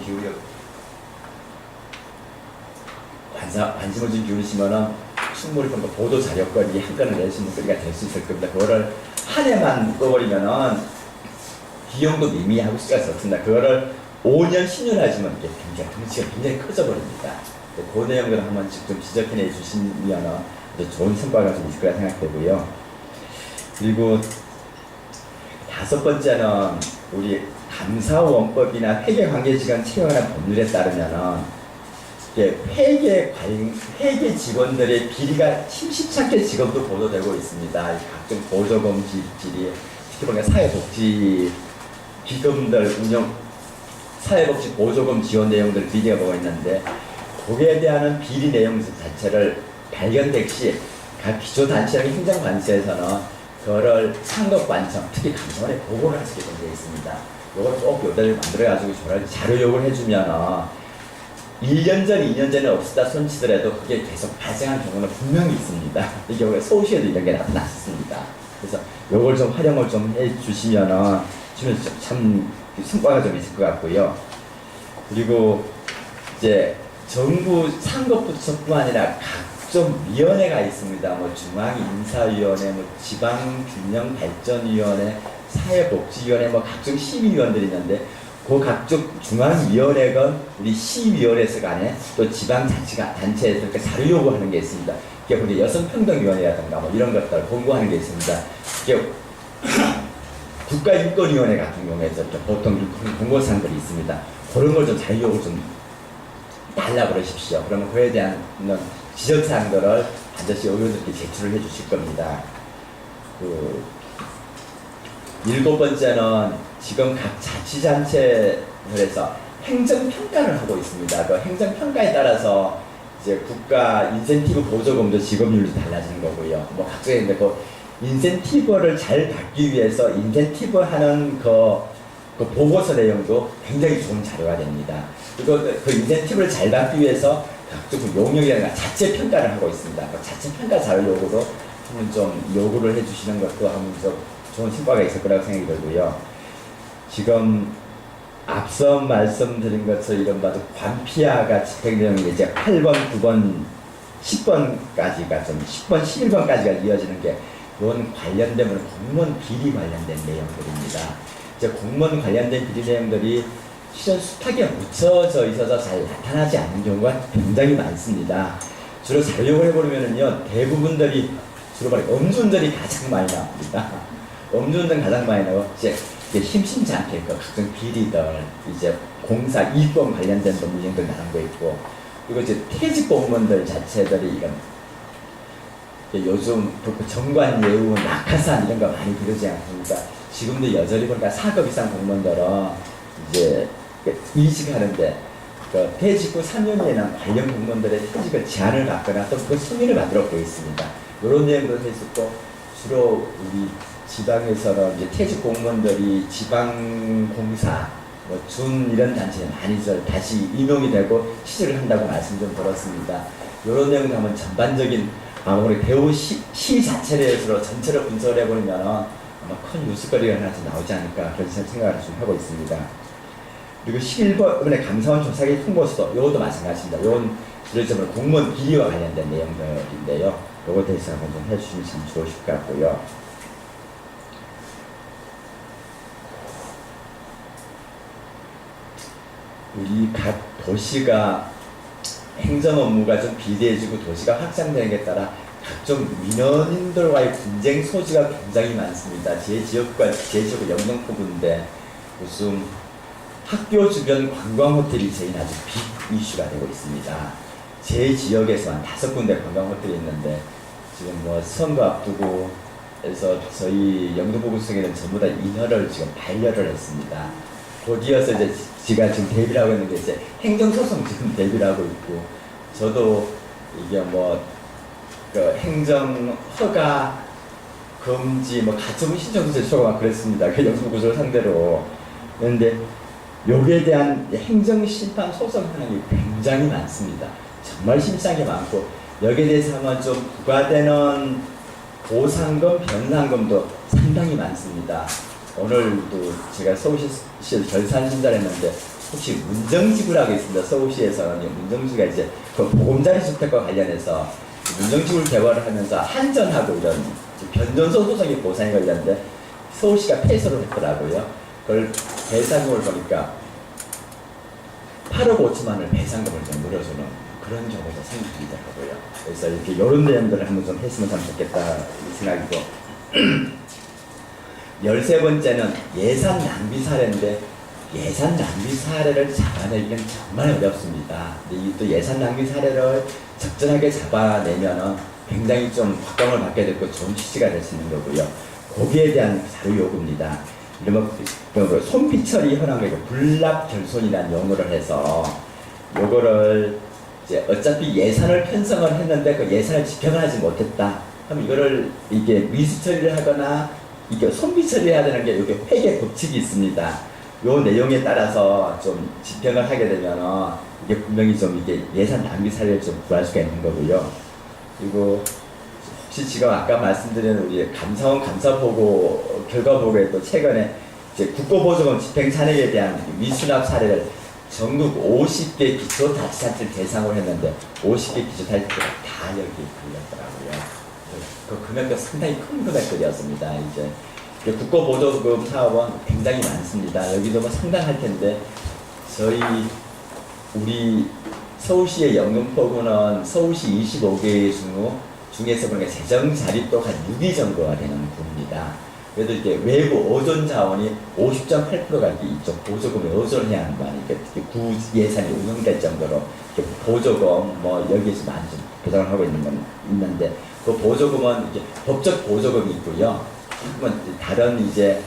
기울이시면은 충분히 좀 보도 자료거리 한 건을 낼 수 있는 거리가 될 수 있을 겁니다. 그거를 한 해만 묶어버리면은 비용도 미미하고 시가가 적습니다. 그거를 5년, 10년 하시면 이게 덩치가 굉장히 커져버립니다. 그 내용들을 한번 좀 지적해 주시면은 좋은 성과가 좀 있을 거라 생각되고요. 그리고 다섯 번째는 우리 감사원법이나 회계관계직원 채용하는 법률에 따르면은 회계 직원들의 비리가 심심치 않게 지금도 보도되고 있습니다. 각종 보조금 지리, 특히 보면 사회복지 기금들 운영, 사회복지 보조금 지원 내용들 비리가 보고 있는데, 거기에 대한 비리 내용 자체를 발견될 시 각 기초단체랑 행정관체에서는 그거를 상급관청, 특히 감사원에 보고를 하시게 되어 있습니다. 이걸 꼭 요대를 만들어가지고 자료 요구를 해주면은 1년 전, 2년 전에 없었다 손치더라도 그게 계속 발생한 경우는 분명히 있습니다. 이 경우에 서울시에도 이런 게 나타났습니다. 그래서 요걸 좀 활용을 좀 해주시면은 참 성과가 좀 있을 것 같고요. 그리고 이제 정부 상급부처뿐만 아니라 각종 위원회가 있습니다. 뭐 중앙인사위원회, 뭐 지방균형발전위원회, 사회복지위원회, 뭐 각종 시위위원들이 있는데 그 각종 중앙위원회가 우리 시위원회에서 간에 또 지방자치단체에서 이렇게 자료 요구하는 게 있습니다. 이게 우리 여성평등위원회라든가 뭐 이런 것들 공고하는 게 있습니다. 이게 국가인권위원회 같은 경우에서 보통 공고사항들이 있습니다. 그런 걸 좀 자료 요구 좀 달라고 그러십시오. 그러면 그에 대한 지적사항들을 반드시 의원들께 제출을 해 주실 겁니다. 그 7번째는 지금 각 자치단체에서 행정평가를 하고 있습니다. 그 행정평가에 따라서 이제 국가 인센티브 보조금도 지급률도 달라지는 거고요. 뭐 각종인데 그 인센티브를 잘 받기 위해서 인센티브 하는 그 보고서 내용도 굉장히 좋은 자료가 됩니다. 그리고 그 인센티브를 잘 받기 위해서 각종 용역이나 자체 평가를 하고 있습니다. 그 자체 평가 자료 요구도 한번 좀 요구를 해주시는 것도 한번 좀 좋은 성과가 있을 거라고 생각이 들고요. 지금 앞서 말씀드린 것처럼 이른바 관피아가 집행 내용이 이제 8번, 9번, 10번까지가 좀 10번, 11번까지가 이어지는 게 이건 관련된 공무원 비리 관련된 내용들입니다. 이제 공무원 관련된 비리 내용들이 실현 수탁에 묻혀져 있어서 잘 나타나지 않는 경우가 굉장히 많습니다. 주로 자료를 해보면은요, 대부분들이 주로 말해 음주운전이 가장 많이 나옵니다. 음주운전 가장 많이 나오고 이제 심심치 않게 그 각종 비리들, 이제 공사 이권 관련된 문제들 나온 거 있고, 그리고 이제 퇴직 공무원들 자체들이 이건 요즘 정관 예우, 낙하산 이런 거 많이 비르지 않습니까? 지금도 여전히 보니까 4급 이상 공무원들은 이제 이직하는데 그 퇴직 후 3년이나 관련 공무원들의 퇴직을 제한을 받거나 또 그 승인을 받도록 되어 있습니다. 이런 내용도 있었고, 주로 우리 지방에서는 이제 퇴직 공무원들이 지방공사, 뭐 준 이런 단체에 많이 다시 임용이 되고 취직을 한다고 말씀 좀 들었습니다. 이런 내용도 한번 전반적인 우리 배우 시 자체를 전체를 분석을 해보면 아마 큰 뉴스거리가 하나 좀 나오지 않을까 그런 생각을 좀 하고 있습니다. 그리고 11번에 감사원 조사기 통보서 이것도 마찬가지입니다. 이건 주로 공무원 비리와 관련된 내용들인데요. 이거에 대해서 한번 좀 해주시면 참 좋으실 것 같고요. 우리 각 도시가 행정 업무가 좀 비대해지고 도시가 확장되는 게 따라 각종 민원인들과의 분쟁 소지가 굉장히 많습니다. 제 지역은 영등포구인데 무슨 학교 주변 관광 호텔이 제일 아주 빅 이슈가 되고 있습니다. 제 지역에서만 5군데 관광 호텔이 있는데 지금 뭐 선거 앞두고 해서 저희 영등포구 속에는 전부 다 인허를 지금 반려를 했습니다. 곧이어서 이제 제가 지금 대비를 하고 있는 게 이제 행정소송 지금 대비를 하고 있고, 저도 이게 뭐 그 행정 허가 금지 뭐 가처분 신청도 제출하고 막 그랬습니다. 그 영등포구를 상대로. 그런데 여기에 대한 행정심판 소송 현황이 굉장히 많습니다. 정말 심상이 많고, 여기에 대해서 하면 좀 부과되는 보상금, 변상금도 상당히 많습니다. 오늘도 제가 서울시에서 결산 심사를 했는데, 혹시 문정지구라고 있습니다. 서울시에서는 문정지구가 이제 그 보금자리 주택과 관련해서 문정지구를 개발을 하면서 한전하고 이런 변전소 소송이 보상이 걸렸는데 서울시가 패소를 했더라고요. 그걸 배상금을 보니까 8억 5천만 원을 배상금을 좀 물어주는 그런 경우가 생기더라고요. 그래서 이렇게 이런 내용들을 한번 좀 했으면 참 좋겠다 이 생각이고, 13번째는 예산 낭비 사례인데, 예산 낭비 사례를 잡아내기는 정말 어렵습니다. 근데 이 또 예산 낭비 사례를 적절하게 잡아내면은 굉장히 좀 각광을 받게 되고 좋은 취지가 될 수 있는 거고요. 거기에 대한 자료 요구입니다. 이러면 손빛 처리 현황을 불납 결손이라는 용어를 해서 요거를 이제 어차피 예산을 편성을 했는데 그 예산을 집행을 하지 못했다. 그럼 이거를 이게 미수 처리를 하거나 이게 손비 처리해야 되는 게 이게 회계 법칙이 있습니다. 요 내용에 따라서 좀 집행을 하게 되면은 이게 분명히 좀 이게 예산 낭비 사례를 좀 구할 수가 있는 거고요. 그리고 혹시 지금 아까 말씀드린 우리 감사원 감사보고 결과보고에도 최근에 이제 국고보조금 집행 잔액에 대한 미수납 사례를 전국 50개 기초자치단체를 대상으로 했는데 50개 기초자치단체가 다 여기 걸렸더라고요. 그 금액도 상당히 큰 금액들이었습니다. 이제 국고보조금 사업은 굉장히 많습니다. 여기도 뭐 상당할 텐데 저희 우리 서울시의 연금포구는 서울시 25개 중에서 보니까 재정 자립도가 한 6위 정도가 되는 구입니다. 그래도 이게 외부 의존 자원이 50.8%가 이쪽 보조금에 의존해야 하는 거 아니까 구 예산이 운영될 정도로 보조금 뭐 여기에서 많이 좀 배정을 하고 있는 건 있는데 그 보조금은 이제 법적 보조금이 있고요. 다른 이제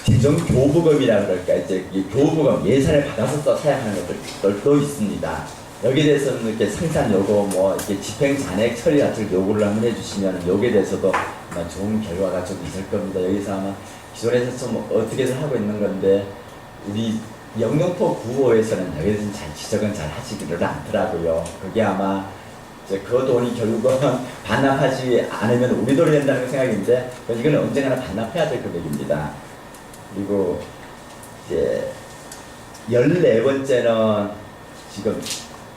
재정 교부금이라 그럴까 이제 교부금 예산을 받아서 또 사용하는 것들도 있습니다. 여기에 대해서는 이렇게 생산 요구 뭐 이렇게 집행 잔액 처리 같은 요구를 한번 해주시면 여기에 대해서도 아마 좋은 결과가 좀 있을 겁니다. 여기서 아마 기존에서 좀 어떻게 해서 하고 있는 건데 우리 영등포 구호에서는 여기에서는 잘 지적은 잘 하시기를 않더라고요. 그게 아마 이제 그 돈이 결국은 반납하지 않으면 우리 돈이 된다는 생각인데 이거는 언젠가나 반납해야 될 금액입니다. 그리고 이제 14번째는 지금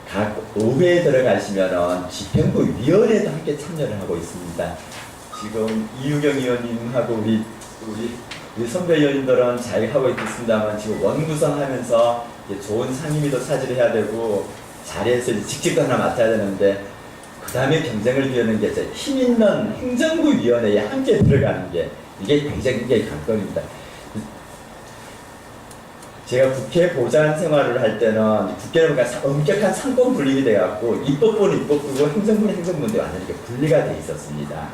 각 의회에 들어가시면은 집행부 위원회도 함께 참여를 하고 있습니다. 지금 이유경 의원님하고 우리 선배 의원님들은 잘 하고 있겠습니다만 지금 원구성하면서 좋은 상임위도 사직을 해야 되고 자리에서 직책도 하나 맡아야 되는데 그 다음에 경쟁을 비우는 게 힘 있는 행정부 위원회에 함께 들어가는 게 이게 굉장히 관건입니다. 제가 국회 보좌관 생활을 할 때는 국회는 엄격한 상권 분립이 돼갖고 입법부는 입법부고 행정부는 행정부인데 완전히 분리가 돼 있었습니다.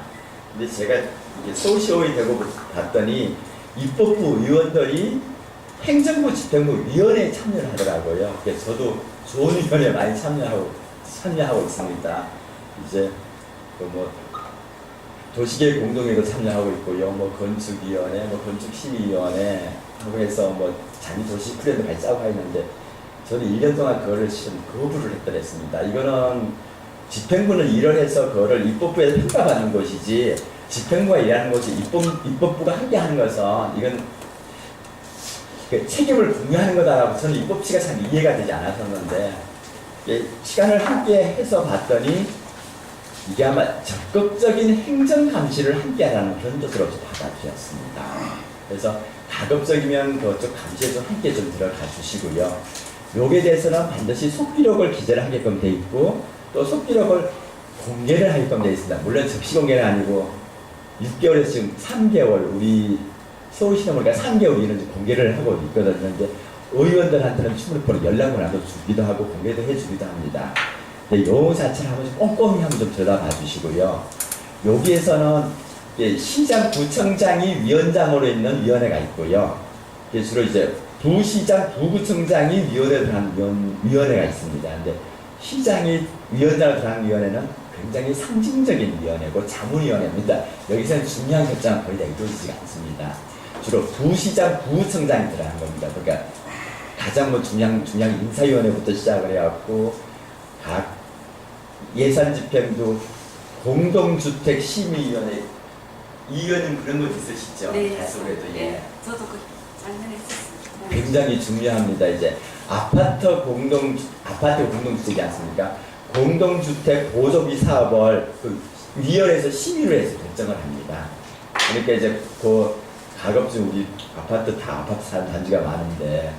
근데 제가 이게 서울시의원이 되고 봤더니 입법부 의원들이 행정부 집행부 위원회에 참여를 하더라고요. 그래서 저도 좋은 위원회에 많이 참여하고 있습니다. 이제 뭐 도시계획 공동회의도 참여하고 있고요. 뭐 건축위원회, 뭐 건축심의위원회 하고 해서 뭐 자기 도시 플랜도 같이 짜고 있는데 저는 1년 동안 그거를 실은 거부를 했더랬습니다. 이거는 집행부는 일을 해서 그거를 입법부에서 평가받는 것이지 집행부가 일하는 것이 입법부가 함께 하는 것은 이건 책임을 공유하는 거다라고 저는 입법치가 참 이해가 되지 않았었는데 시간을 함께 해서 봤더니 이게 아마 적극적인 행정 감시를 함께 하라는 그런 뜻으로 받아들였습니다. 그래서 가급적이면 그쪽 감시에 좀 함께 좀 들어가 주시고요. 여기에 대해서는 반드시 속기록을 기재를 하게끔 돼 있고 또 속기록을 공개를 하게끔 돼 있습니다. 물론 접시 공개는 아니고 6개월에서 지금 3개월 우리 서울시는 보니까 3개월 이런 공개를 하고 있거든요. 근데 의원들한테는 충분히 연락을 나도 주기도 하고 공개도 해주기도 합니다. 근데 요 자체를 한번 꼼꼼히 한번 좀 들여다봐 주시고요. 여기에서는 시장 구청장이 위원장으로 있는 위원회가 있고요. 주로 이제 부시장 부구청장이 위원회를 한 위원회가 있습니다. 근데 시장이 위원장을 한 위원회는 굉장히 상징적인 위원회고 자문위원회입니다. 여기서는 중요한 결정은 거의 다 이루어지지 않습니다. 주로 부시장 부구청장이 들어가는 겁니다. 그러니까 가장 뭐 중요한 인사위원회부터 시작을 해갖고 각 예산 집행도 공동주택 심의위원회 이 의원님 그런 거 있으시죠? 네. 다소그래도 네. 저도 그 작년에 했었습니다. 굉장히 중요합니다. 이제 아파트 공동주택이 않습니까? 공동주택 보조비 사업을 그 위원회에서 심의를 해서 결정을 합니다. 그러니까 이제 그 가급적 우리 아파트 사는 단지가 많은데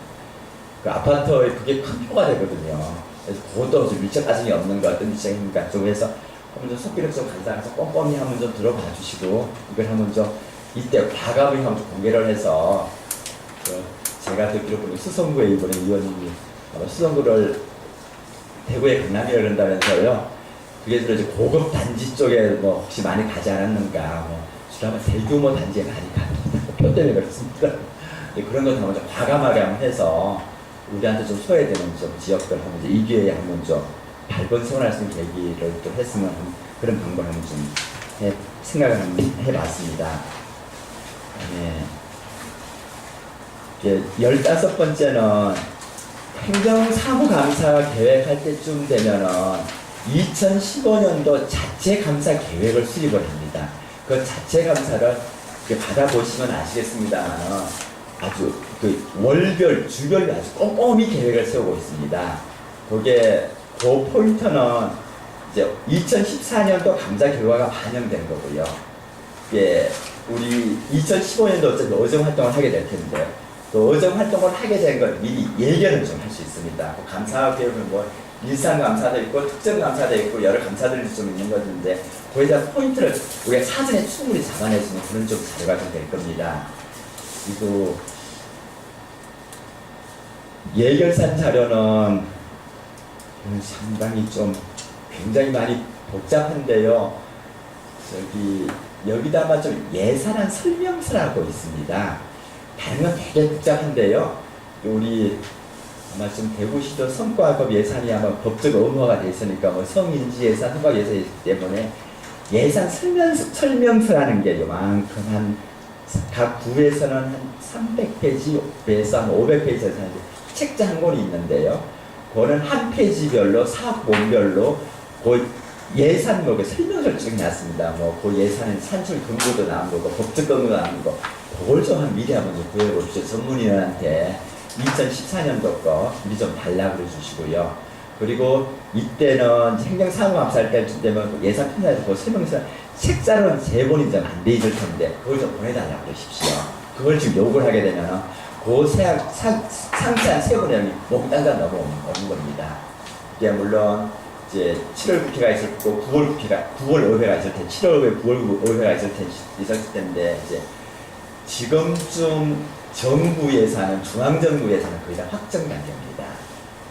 그 아파트에 그게 큰 표가 되거든요. 그래서 그것도 좀 밀착 과정이 없는 것 같은 지적입니까? 좀 해서 한번 좀 속기록 좀 간단해서 꼼꼼히 한번 좀 들어봐 주시고 이걸 한번 좀 이때 과감히 한번 공개를 해서 제가 듣기로 보니 수성구에 이번에 의원님이 수성구를 대구에 강남이라 그런다면서요. 그게 주로 이제 고급 단지 쪽에 뭐 혹시 많이 가지 않았는가 뭐 주로 아마 대규모 단지에 많이 가는 표 때문에 그렇습니다. 그런 것도 한번 좀 과감하게 한번 해서 우리한테 좀 소외되는 좀 지역들 한번 이제 이 기회에 한번 좀 발본성을 할 수 있는 계기를 또 했으면 하는 그런 방법을 한번 좀 생각을 한번 해봤습니다. 네. 15번째는 행정사무감사 계획할 때쯤 되면은 2015년도 자체 감사 계획을 수립을 합니다. 그 자체 감사를 받아보시면 아시겠습니다만 아주 그 월별, 주별로 아주 꼼꼼히 계획을 세우고 있습니다. 그게 그 포인트는 이제 2014년도 감사 결과가 반영된 거고요. 이게 우리 2015년도 어차피 어정 활동을 하게 될 텐데 또 어정 활동을 하게 된 걸 미리 예견을 좀 할 수 있습니다. 그 감사 계획은 뭐 일상 감사도 있고 특정 감사도 있고 여러 감사들이 좀 있는 것인데 거기에 대한 포인트를 우리가 사전에 충분히 잡아내주는 그런 좀 자료가 좀 될 겁니다. 그리고 예결산 자료는 상당히 좀 굉장히 많이 복잡한데요. 여기다가 좀 예산안 설명서라고 있습니다. 다른 건 되게 복잡한데요. 우리 아마 좀 대구시도 성과급 예산이 아마 법적 의무화가 돼 있으니까 뭐 성인지 예산, 성과 예산이기 때문에 예산 설명서라는 게 요만큼 각 구에서는 한 300페이지에서 한 500페이지에서 책자 한 권이 있는데요. 그거는 한 페이지별로 사업본별로 그 예산목에 설명서를 적어놨습니다. 뭐 그 예산은 산출 근거도 나온 거고 법적 근거도 나온 거 그걸 좀 미리 한번 좀 구해보십시오. 전문의원한테 2014년도 거 미리 좀 달라고 해주시고요. 그리고 이때는 행정사무감사할 때쯤 되면 예산 편사에서 그 설명서 책자로는 3번이 좀 안 돼 있을 텐데 그걸 좀 보내달라고 그러십시오. 그걸 지금 요구를 하게 되면 그 상세한 3번의 내용이 몸 땅땅 넘어오는 겁니다. 이게 물론 이제 7월 국회가 있을 거고 9월 의회가 있을 텐데 7월 의회, 9월 의회가 있을 텐데 이제 지금쯤 정부 예산은 중앙정부 예산은 거의 다 확정 단계입니다.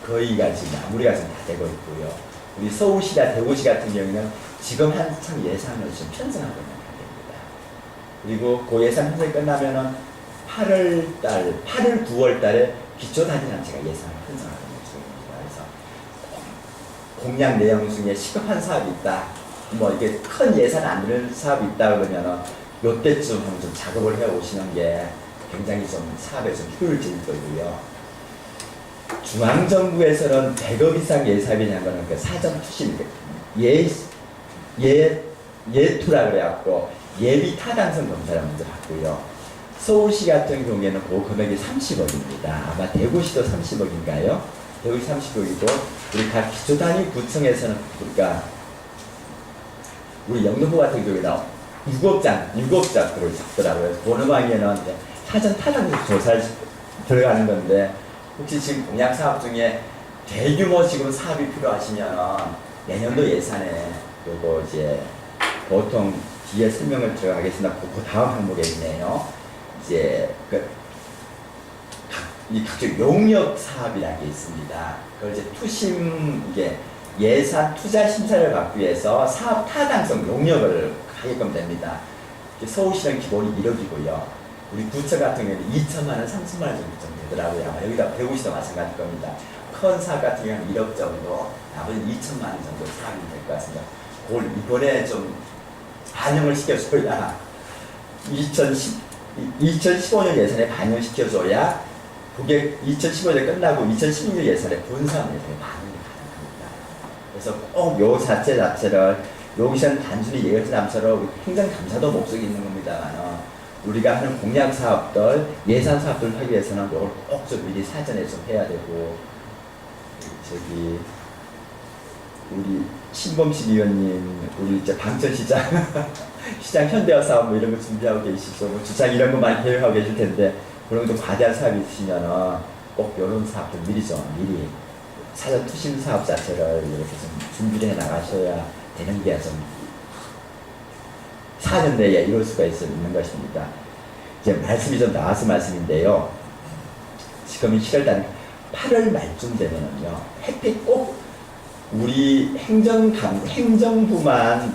거의가 지금 마무리가 지금 다 되고 있고요. 우리 서울시나 대구시 같은 경우는 지금 한참 예산을 좀 편성하고 있는 단계입니다. 그리고 그 예산 편성이 끝나면은 8월, 9월 달에 기초단체가 예산을 편성하고 있는 중입니다. 그래서 공약 내용 중에 시급한 사업이 있다. 뭐 이게 큰 예산 안 드는 사업이 있다 그러면은 요때쯤 한번 좀 작업을 해 오시는 게 굉장히 좀 사업에 좀 효율적일 거고요. 중앙정부에서는 100억 이상 예산이냐는 거는 그 사전 투신, 예투라 그래갖고 예비 타당성 검사를 먼저 받고요. 서울시 같은 경우에는 그 금액이 30억입니다. 아마 대구시도 30억인가요? 대구시 30억이고, 우리 각 기초단위 구청에서는, 그러니까, 우리 영등포 같은 경우에는 6억장 그걸 잡더라고요. 본음왕에는 사전 타당성 조사를 들어가는 건데, 혹시 지금 공약 사업 중에 대규모 지금 사업이 필요하시면 내년도 예산에 요거 이제 보통 뒤에 설명을 들어가겠습니다. 그 다음 항목에 있네요. 이제 이 각종 용역 사업이라는 게 있습니다. 그걸 이제 이게 예산 투자 심사를 받기 위해서 사업 타당성 용역을 하게끔 됩니다. 서울시는 기본이 1억이고요. 우리 구청 같은 경우는 2천만 원, 3천만 원 정도 되더라고요. 아마 여기다 대구시도 마찬가지일 겁니다. 큰 사업 같은 경우는 1억 정도, 나머지 2천만 원 정도 사업이 될 것 같습니다. 그걸 이번에 좀 반영을 시켜줘야 2015년 예산에 반영시켜줘야 그게 2015년 끝나고 2016년 예산에 본사업 예산에 반영이 가능합니다. 그래서 꼭 요 자체를 여기서는 단순히 예결감사로 행정감사도 목적이 있는 겁니다만 우리가 하는 공약 사업들, 예산 사업들을 하기 위해서는 이걸 꼭 좀 미리 사전에 좀 해야 되고, 우리 신범식 의원님, 우리 이제 방천시장, 시장 현대화 사업 뭐 이런 거 준비하고 계시고, 뭐 주차장 이런 거 많이 계획하고 계실 텐데, 그런 좀 과대한 사업이 있으시면은 꼭 이런 사업들 미리 사전 투심 사업 자체를 이렇게 좀 준비를 해 나가셔야 되는 게 좀 사년 내에 이룰 수가 있는 것입니다. 이제 말씀이 좀 나와서 말씀인데요. 지금이 7월달, 8월 말쯤 되면은요, 햇빛 꼭 우리 행정부만,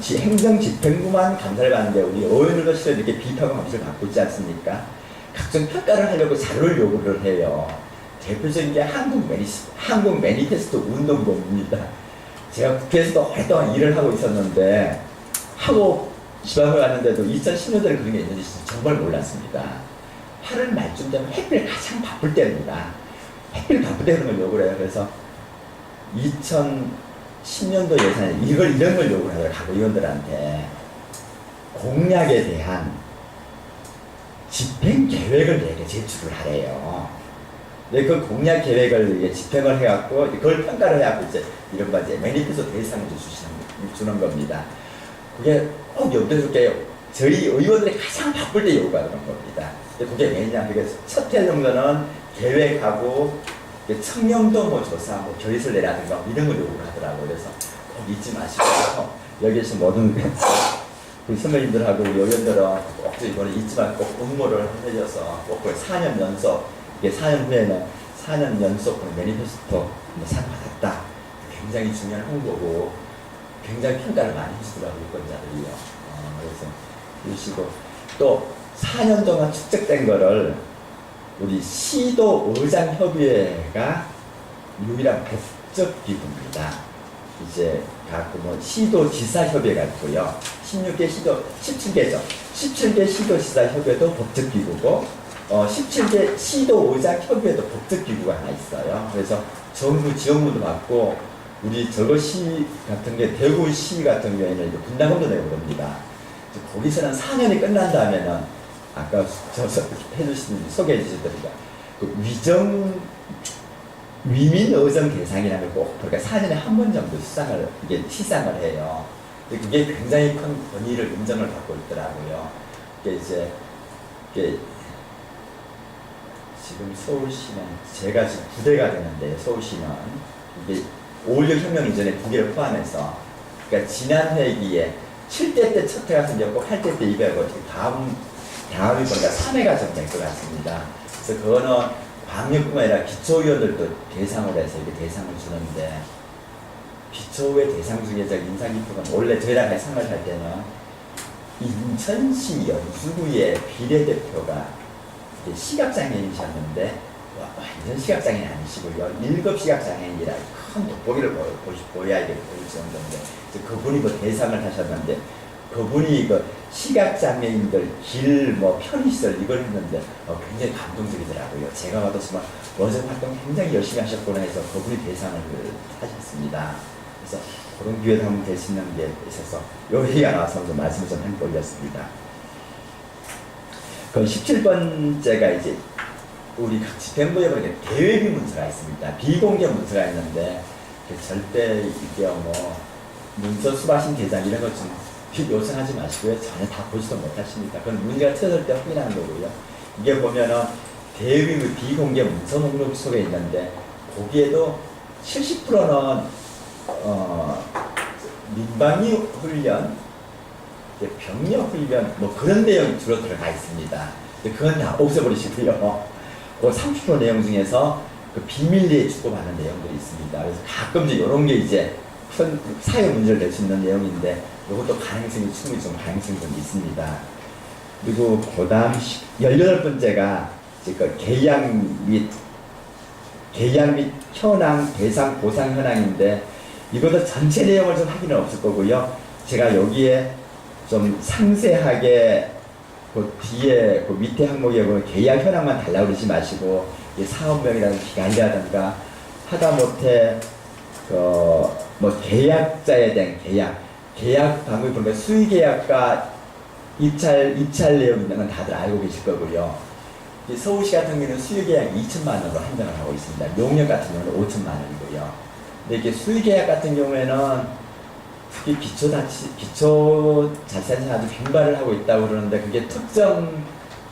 행정집행부만 감사를 받는데 우리 의원들도 실은 이렇게 비평 감사를 받고 있지 않습니까? 각종 평가를 하려고 자료를 요구를 해요. 대표적인 게 한국 매니페스토 운동본입니다. 제가 국회에서도 오랫동안 일을 하고 있었는데 하고 지방을 갔는데도 2010년도에 그런 게 있는지 정말 몰랐습니다. 8월 말쯤 되면 햇빛 가장 바쁠 때입니다. 햇빛 바쁠 때 그런 걸 요구를 해요. 그래서 2010년도 예산에 이런 걸 요구를 하더라고요. 각 의원들한테 공약에 대한 집행 계획을 내게 제출을 하래요. 근데 그 공약 계획을 집행을 해갖고 그걸 평가를 해갖고 이제 이런 거 이제 매니페스토 대상을 주는 겁니다. 그게 꼭 염두에 둘게요. 저희 의원들이 가장 바쁠 때 요구하는 겁니다. 근데 그게 왜냐? 그게 첫해 정도는 계획하고 청렴도 뭐 조사, 뭐 결의서를 내라든가 이런 걸 요구를 하더라고요. 그래서 꼭 잊지 마시고 여기에서 모든 우리 선배님들하고 우리 의원들은 꼭 이거는 잊지 말고 꼭 응모를 해줘서 꼭 4년 연속, 이게 4년 후에는 4년 연속 매니페스토 상 받았다. 굉장히 중요한 홍보고 굉장히 평가를 많이 해주더라고요, 유권자들이요. 그래서 이러시고 또 4년 동안 축적된 거를 우리 시도 의장협의회가 유일한 법적 기구입니다. 이제 각 뭐 시도지사협의회가 있고요. 16개 시도, 17개죠. 17개 시도지사협의회도 법적 기구고 17개 시도의장협의회도 법적 기구가 하나 있어요. 그래서 정부 지원금도 받고 우리 저거시 같은 게 대구시 같은 경우에는 분담금도 내고 그럽니다. 거기서는 4년이 끝난 다음에는 아까 해주신 소개해 주시더니까 그 위민 의정 대상이라는 꼭 그러니까 4년에 한 번 정도 시상을 해요. 그게 굉장히 큰 권위를 인정을 받고 있더라고요. 이게 이제 지금 서울시는 제가 지금 9대가 되는데 서울시는 이게 5.16 혁명 이전에 2개를 포함해서 그러니까 지난 회기에 7대 때 첫 회 같은 경우 8대 때 200을 다음이 보니까 3회가 좀 될 것 같습니다. 그래서 그거는 광역뿐만 아니라 기초의원들도 대상을 해서 이렇게 대상을 주는데 기초의 대상 중에 인상 깊은 건 원래 저희랑 상을 할 때는 인천시 연수구의 비례대표가 시각장애인이셨는데 완전 시각장애인 아니시고요. 1급 시각장애인이라 큰 돋보기를 보여야 이게 보일 정도인데 그분이 뭐 대상을 하셨는데 그분이 그 시각장애인들 길 뭐 편의시설 이걸 했는데 굉장히 감동적이더라고요. 제가 봐도 정말 원정 활동 굉장히 열심히 하셨구나 해서 그분이 대상을 하셨습니다. 그래서 그런 기회도 한번 될 수 있는 게 있어서 요 얘기가 나와서 좀 말씀을 좀 해보렸습니다. 그 17번째가 이제 우리 각 집행부에 보니까 대외비 문서가 있습니다. 비공개 문서가 있는데 절대 이게 뭐 문서 수바신 대장 이런 것 좀 요청하지 마시고요. 전혀 다 보지도 못하십니다. 그건 문제가 터질 때 확인하는 거고요. 이게 보면은 대외비 비공개 문서 목록 속에 있는데 거기에도 70%는 민방위 훈련, 병력 훈련 뭐 그런 내용이 주로 들어가 있습니다. 그건 다 없애버리시고요. 그 30% 내용 중에서 그 비밀리에 주고받는 내용들이 있습니다. 그래서 가끔 이런 게 이제 큰 사회 문제를 낼 수 있는 내용인데 이것도 가능성이 충분히 좀 가능성이 좀 있습니다. 그리고 그 다음 18번째가 그 계약 및 현황, 대상, 보상 현황인데 이것도 전체 내용을 좀 확인은 없을 거고요. 제가 여기에 좀 상세하게 그 뒤에 그 밑에 항목에 보면 계약 현황만 달라고 그러지 마시고 사업명이라든가 기간이라든가 하다못해 뭐 계약자에 대한 계약 방법이 보면 수의계약과 입찰 내용 있는 건 다들 알고 계실 거고요. 서울시 같은 경우는 수의계약 2천만 원으로 한정을 하고 있습니다. 농협 같은 경우는 5천만 원이고요. 근데 이게 수의계약 같은 경우에는 특히 기초자치단체가 아주 빈발을 하고 있다고 그러는데 그게 특정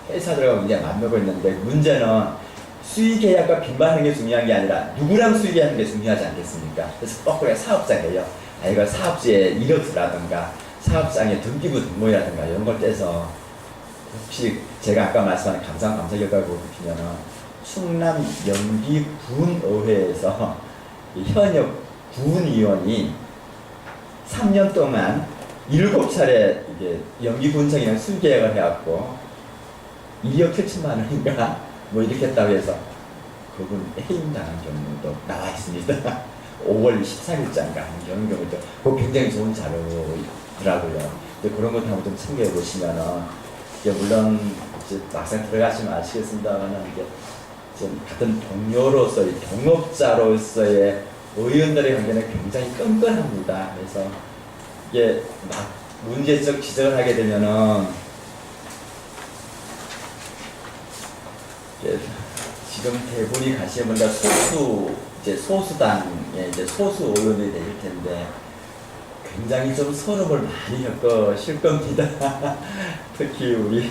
회사들하고 이제 맞먹고 있는데 문제는 수의계약과 빈발하는 게 중요한 게 아니라 누구랑 수의계약하는 게 중요하지 않겠습니까? 그래서 거꾸로 사업장이에요. 이거 사업주의 이력서라든가 사업장의 등기부 등본이라든가 이런 걸 떼서 혹시 제가 아까 말씀한 감사 결과를 보시면은 충남 연기 군의회에서 현역 군의원이 3년 동안 7차례 이게 연기군청이랑 수의계약을 해갖고 2억 7천만 원인가 뭐 이렇게 했다고 해서 그분 해임당한 경우도 나와 있습니다. 5월 13일자인가 하는 경우도 그거 굉장히 좋은 자료더라고요. 근데 그런 것도 한번 좀 참고해 보시면은 이게 물론 이제 막상 들어가시면 아시겠습니다만은 이게 좀 같은 동료로서의 동업자로서의 의원들의 관계는 굉장히 끈끈합니다. 그래서 이게 막 문제적 지적을 하게 되면은 지금 대부분이 가시면 뭔가 소수당의 소수 의원이 되실 텐데 굉장히 좀 서름을 많이 겪으실 겁니다. 특히 우리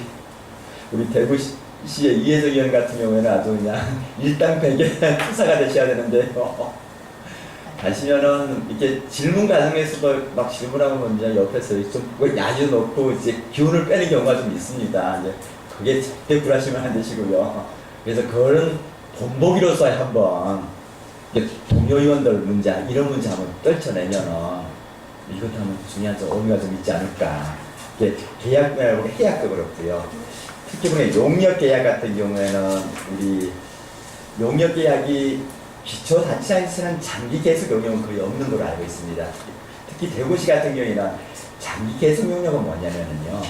대구시의 이혜정 의원 같은 경우에는 아주 그냥 일당백의 투사가 되셔야 되는데요. 가시면은 이렇게 질문 과정에서도 막 질문하고 이제 옆에서 좀 야유 놓고 이제 기운을 빼는 경우가 좀 있습니다. 이제 그게 절대 불하시면 안 되시고요. 그래서 그런 본보기로서 한번 동료 의원들 문제 이런 문제 한번 떨쳐내면은 이것도 한번 중요한 의미가 좀 있지 않을까. 계약하고 해약도 그렇고요. 특히 보면 용역 계약 같은 경우에는 우리 용역 계약이 기초자치단체는 장기 계속 용역은 거의 없는 걸로 알고 있습니다. 특히 대구시 같은 경우에는 장기 계속 용역은 뭐냐면요.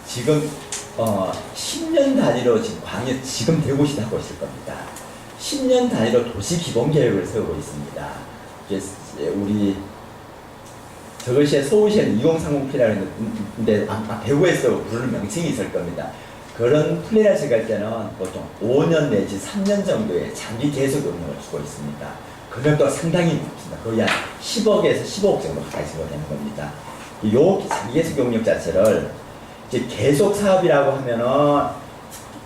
지금 10년 단위로 지금 대구시도 하고 있을 겁니다. 10년 단위로 도시 기본 계획을 세우고 있습니다. 우리 저것이 서울시에는 2030P라는 데 대구에서 부르는 명칭이 있을 겁니다. 그런 플랜을 제거할 때는 보통 5년 내지 3년 정도의 장기 계속 용역을 주고 있습니다. 금액도 상당히 높습니다. 거의 한 10억에서 15억 정도 가까이 되는 겁니다. 이 장기 계속 용역 자체를 이제 계속 사업이라고 하면은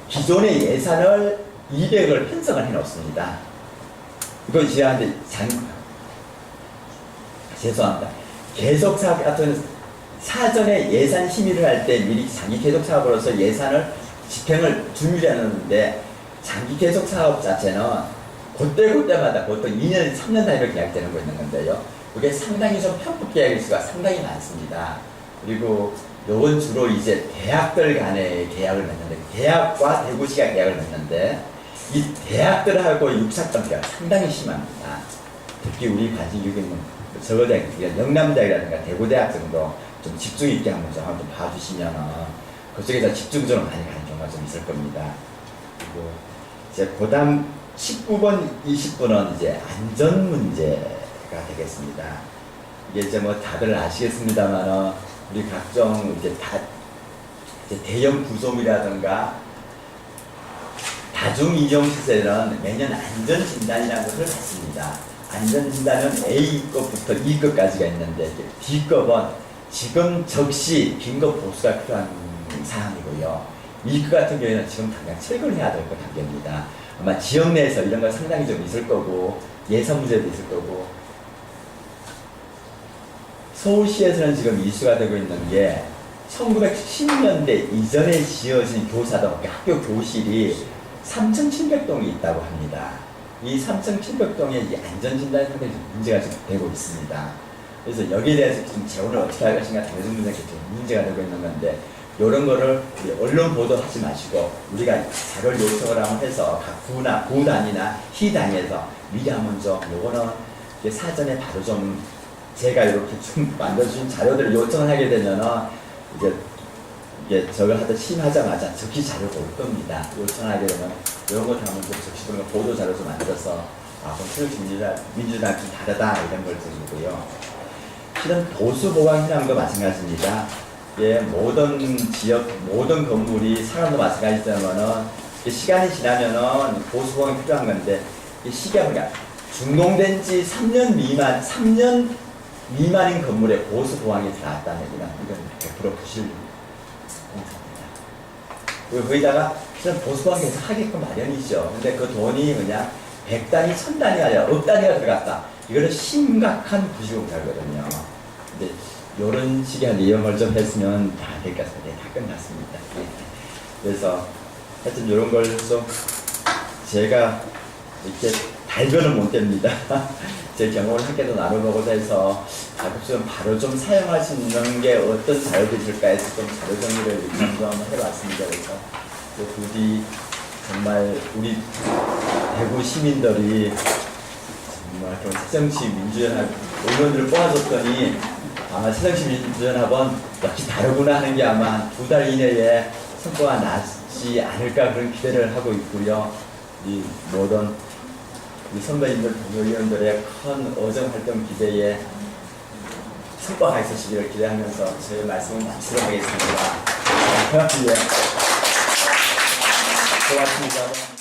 기존의 예산을 200을 편성을 해 놓습니다. 이건 제한테 죄송합니다. 계속 사업 같은 사전에 예산 심의를 할 때 미리 장기 계속 사업으로서 예산을 집행을 준비하는데 장기 계속 사업 자체는 그때마다 보통 2년, 3년 단위로 계약되는 거 있는 건데요. 그게 상당히 좀 편법 계약일 수가 상당히 많습니다. 그리고 요건 주로 이제 대학들 간의 계약을 맺는데 대학과 대구시가 계약을 맺는데 이 대학들하고 육착관계가 상당히 심합니다. 특히 우리 관심교육은 서울대학, 영남대학이라든가 대구대학 정도 좀 집중 있게 한번 좀 봐주시면은 그쪽에서 집중적으로 많이 가는 경우가 좀 있을 겁니다. 그리고 이제 그다음 19번, 20번은 이제 안전 문제가 되겠습니다. 이게 이제 뭐 다들 아시겠습니다만은 우리 각종 이제 대형 구조물이라든가 다중이용시설은 매년 안전진단이라는 것을 받습니다. 안전진단은 A급부터 E급까지가 있는데 B급은 지금 적시 긴급 보수가 필요한 사항이고요. E급 같은 경우에는 지금 당장 철거를 해야 될 것 단계입니다. 아마 지역 내에서 이런 거 상당히 좀 있을 거고 예산 문제도 있을 거고 서울시에서는 지금 이슈가 되고 있는 게 1970년대 이전에 지어진 교사동, 학교 교실이 3,700동이 있다고 합니다. 이 3,700동의 이 안전진단이 상당히 문제가 좀 되고 있습니다. 그래서 여기에 대해서 좀 재원을 어떻게 할 것인가 대중 문제가 좀 문제가 되고 있는 건데 이런 거를 언론 보도하지 마시고 우리가 자료를 요청을 하면 해서 각 구단이나 희단위에서 미리 한번 좀 요거는 사전에 바로 좀 제가 이렇게 좀 만들어준 자료들을 요청을 하게 되면은 이게 저걸 하다 심하자마자 적시 자료가 올 겁니다. 요청하게 되면 이런 것 한번 좀 적시 보는 보도 자료 좀 만들어서 민주당 좀 다르다 이런 걸 드리고요. 실은 보수 보강 현황도 마찬가지입니다. 예, 모든 지역 모든 건물이 사람도 마찬가지지만은 시간이 지나면은 보수 보강이 필요한 건데 이 시기가 그러니까 준공된 지 3년 미만인 건물에 보수 보강이 들어왔다는 얘기는 이건 100% 부실 공사입니다. 그리고 거기다가 실은 보수 보강 계속 하게끔 마련이죠. 근데 그 돈이 그냥 100단위, 1000단위가 아니라 억 단위가 들어갔다. 이거는 심각한 부실공사거든요. 근데 이런 식의 내용을 좀 했으면 다 될 것 같습니다. 다 끝났습니다. 예. 그래서 하여튼 이런 걸 좀 제가 이렇게 달변을 못 됩니다. 제 경험을 함께도 나눠보고자 해서 가급적 바로 좀 사용할 수 있는 게 어떤 자료들이 있을까 해서 좀 자료 정리를 한번 해봤습니다. 그래서 부디 정말 우리 대구 시민들이 정말 그런 새정치 민주연합 의원들을 뽑아줬더니 아마 새정치 민주연합은 역시 다르구나 하는 게 아마 2달 이내에 성과가 나지 않을까 그런 기대를 하고 있고요. 이 모든 우리 선배님들, 동료위원들의 큰 어정 활동 기대에 성과가 있으시기를 기대하면서 저의 말씀을 마치도록 하겠습니다. 예. 고맙습니다.